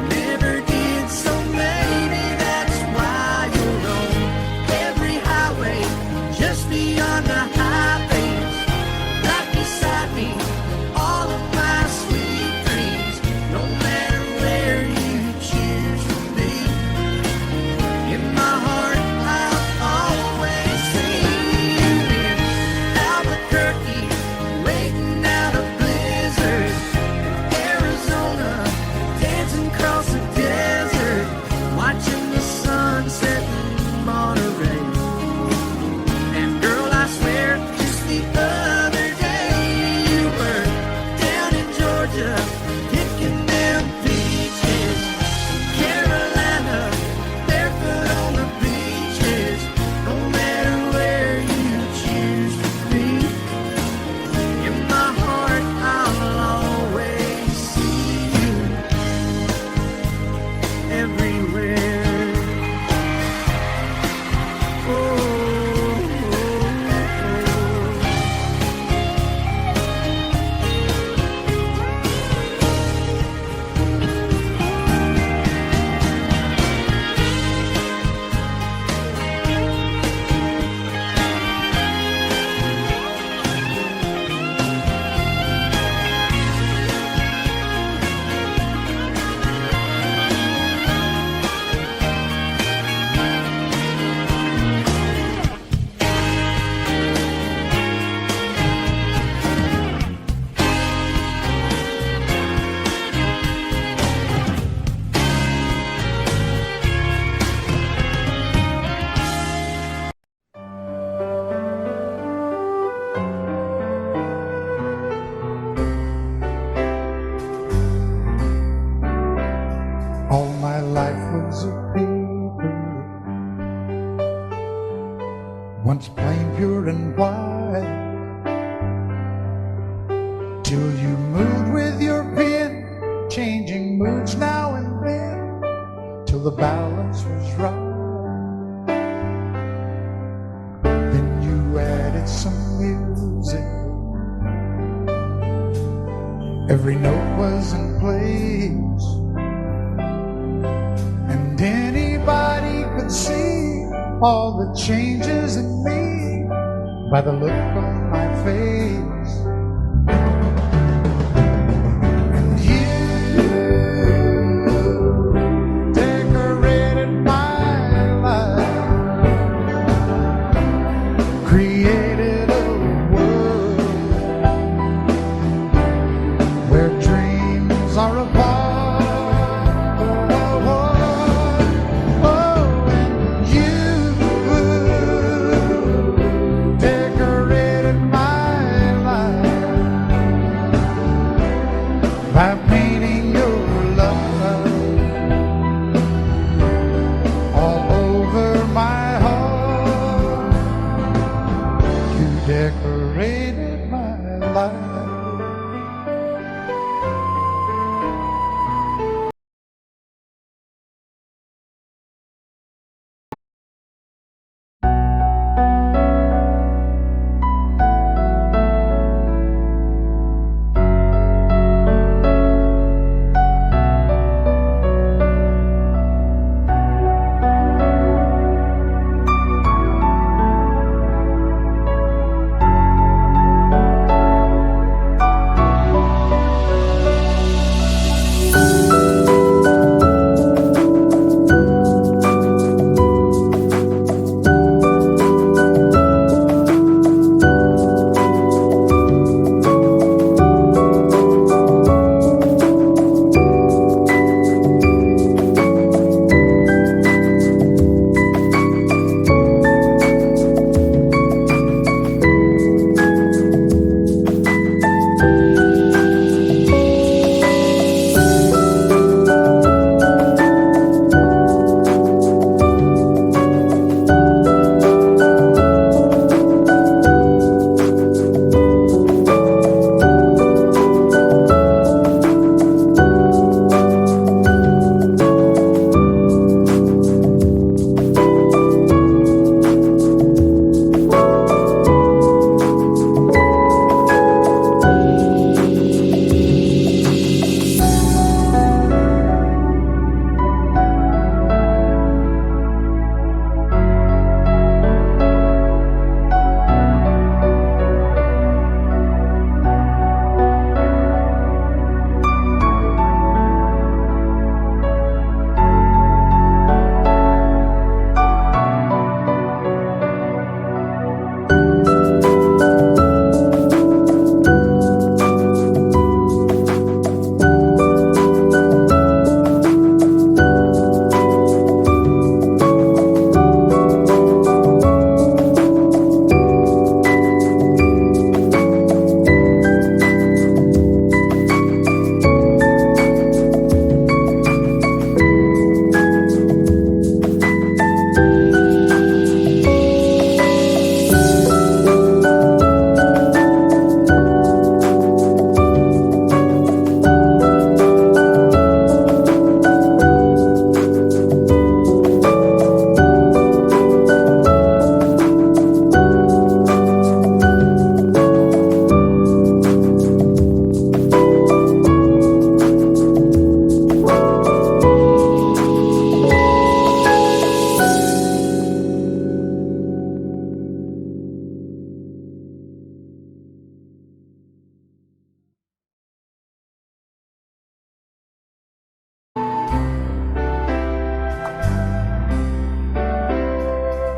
Never did, so maybe that's why you're on every highway, just beyond the highways, right beside me, all of my sweet dreams. No matter where you choose to be, in my heart I'll always see you. In Albuquerque, waiting out a blizzard. In Arizona, dancing across the desert, watching the sunset in Monterey. And girl, I swear, just the other day you were down in Georgia, picking them peaches. Carolina, barefoot on the beaches. No matter where you choose to be, in my heart I'll always see you everywhere. Oh, oh, oh. All my life was a paper, once plain, pure, and white, till you moved with your pen, changing moods now and then, till the balance was right. Then you added some music, every note was in place, and anybody could see all the changes in me by the look on my face. And you decorated my life, created a world where dreams are apart. Decorated my life.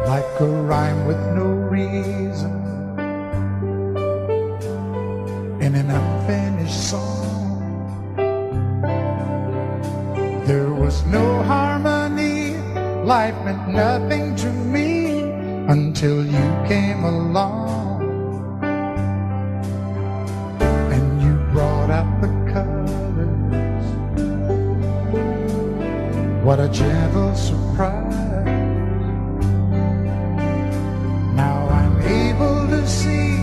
like a rhyme with no reason in an unfinished song. There was no harmony, life meant nothing to me until you came along and you brought out the colors. What a gentle surprise. Now I'm able to see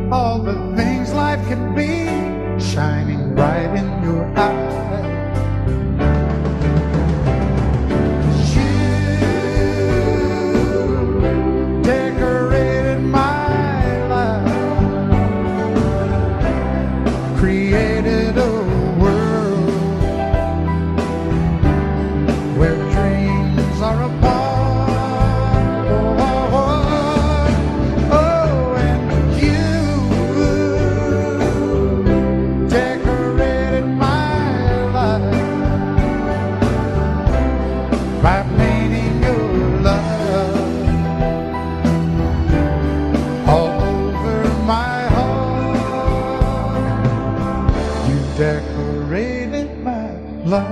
all the things life can be shining bright in your eyes. Created a world where dreams are apart. Oh, and you decorated my life by painting your love all over my decorated my life.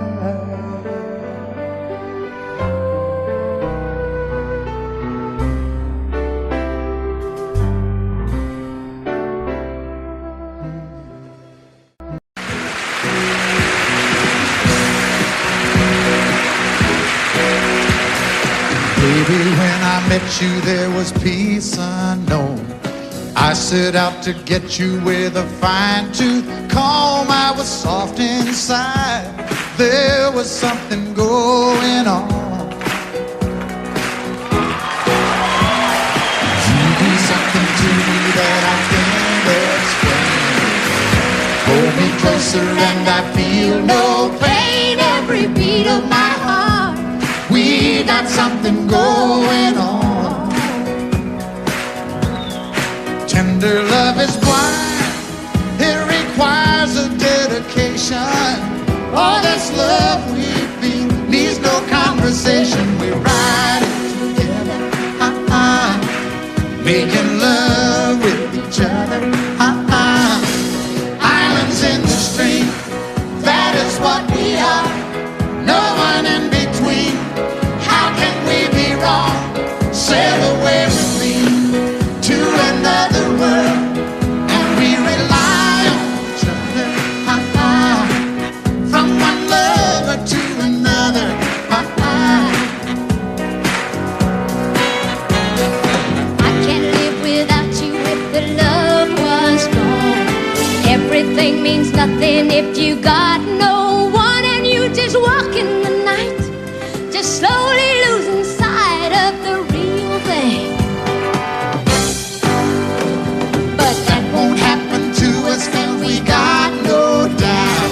Baby, when I met you, there was peace unknown. I set out to get you with a fine-tooth comb. I was soft inside. There was something going on. You do something to me that I can't explain. Hold me closer and I feel no pain. Every beat of my heart, we got something going on. Tender love is blind, it requires a dedication. All this love we feel needs no conversation. We ride it together, making love with each other. Islands in the stream, that is what we are. No one in between. How can we be wrong? Sail away with me to another world, and we rely on each other, from one lover to another. I can't live without you if the love was gone. Everything means nothing if you got no one, and you just walk in the night, just slowly losing sight of the real thing. We got no doubt,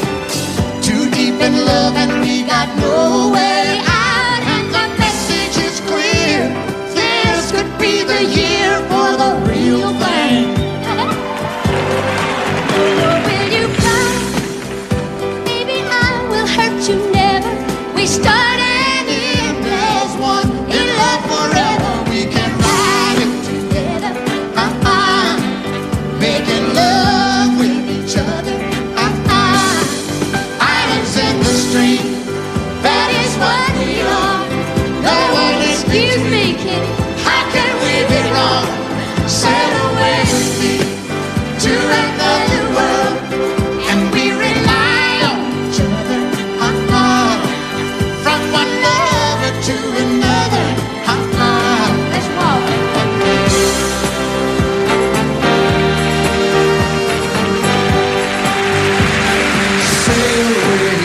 too deep in love and we got no way out. And the message is clear, this could be the year for the real thing. Will you cry? Maybe I will hurt you never. We start and end as one, in love forever. We can ride it together, making love with each other. Islands in the stream, that is what we are. No one is Excuse me, kitty. How can we be wrong? Sail away with me to another world, and we rely on each other, from one lover to another. Let's walk. Sail away.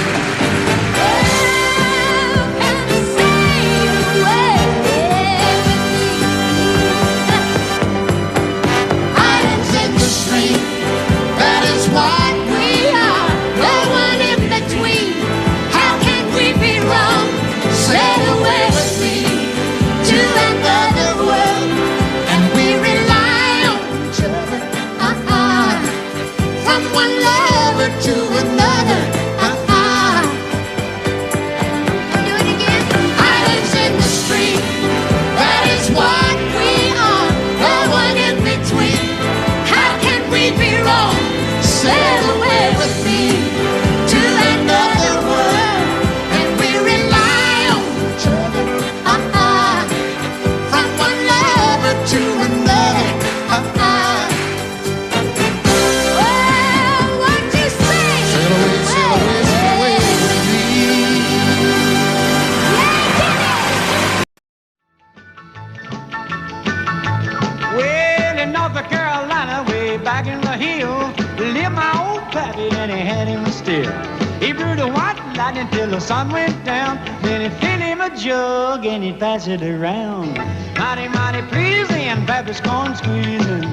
back in the hills lived my old pappy, and he had him still. He brewed a white lightning till the sun went down. Then he'd fill him a jug and he'd pass it around. Mighty, mighty pleasing, Pappy's corn squeezing.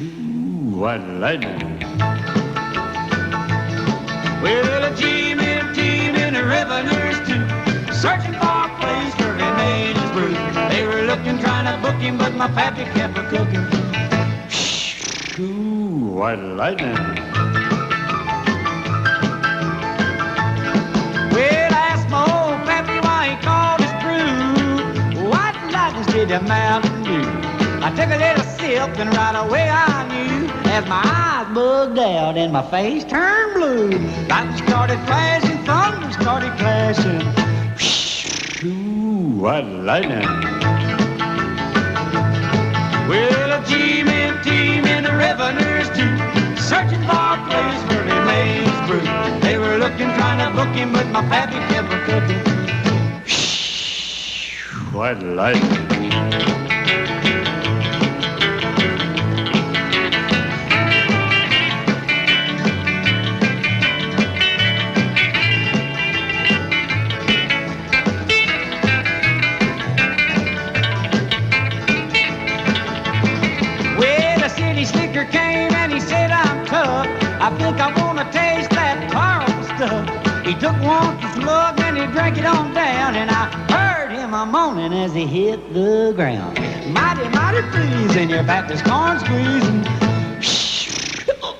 Ooh, white lightning. Well, a team in the revenues too, searching for a place where he made his brew. They were looking, trying to book him, but my pappy kept a cooking. Ooh, white lightning. Well, I asked my old pappy why he called his brew white lightning did the Mountain Dew. I took a little sip and right away I knew, as my eyes bugged out and my face turned blue. Lightning started flashing, thunder started clashing. Ooh, white lightning. Well, a team in the revenues too, searching for a place where he made his brew. They were looking, trying to book him, but my pappy kept a cooking. White lightning. Slicker came and he said, I'm tough. I think I want to taste that powerful stuff. He took one slug and he drank it on down, and I heard him a moaning as he hit the ground. Mighty, mighty pleasing, your Baptist corn squeezing.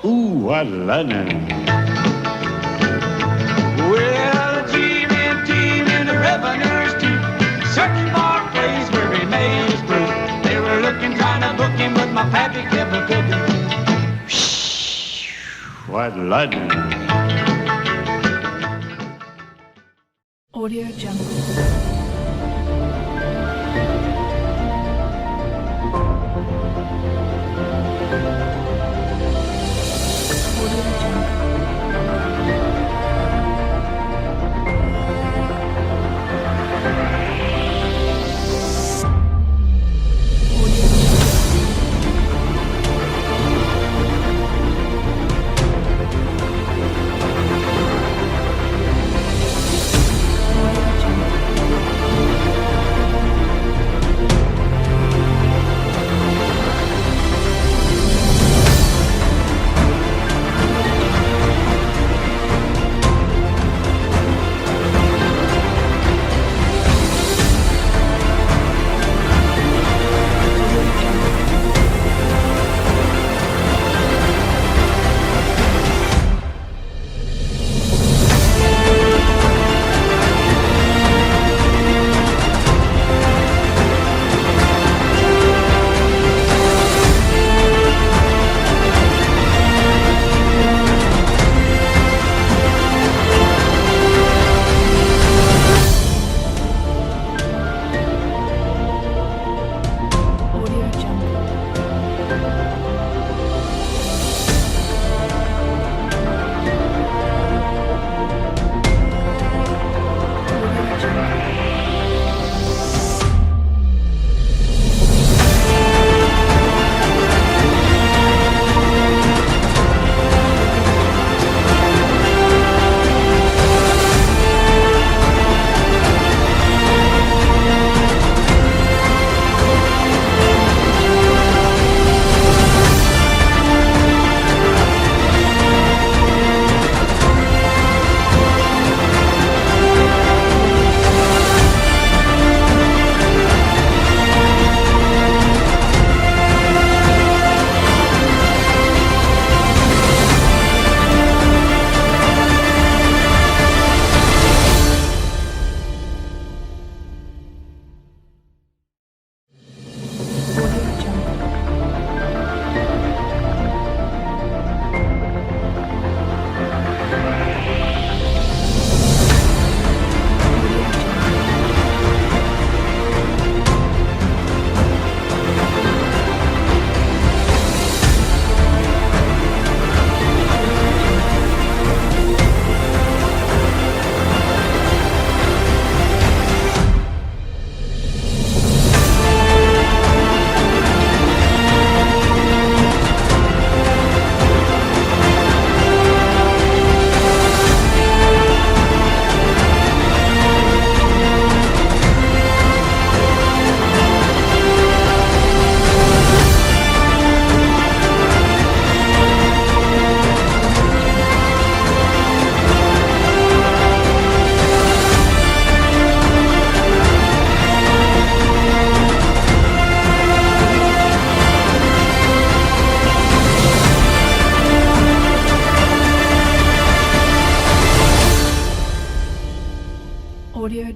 Ooh, what lightning. Well, a team in the revenues too, searching for a place where he made his brew. They were looking, trying to book him, but my pappy kept a cooking. White lightning. Audio Jungle.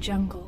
jungle.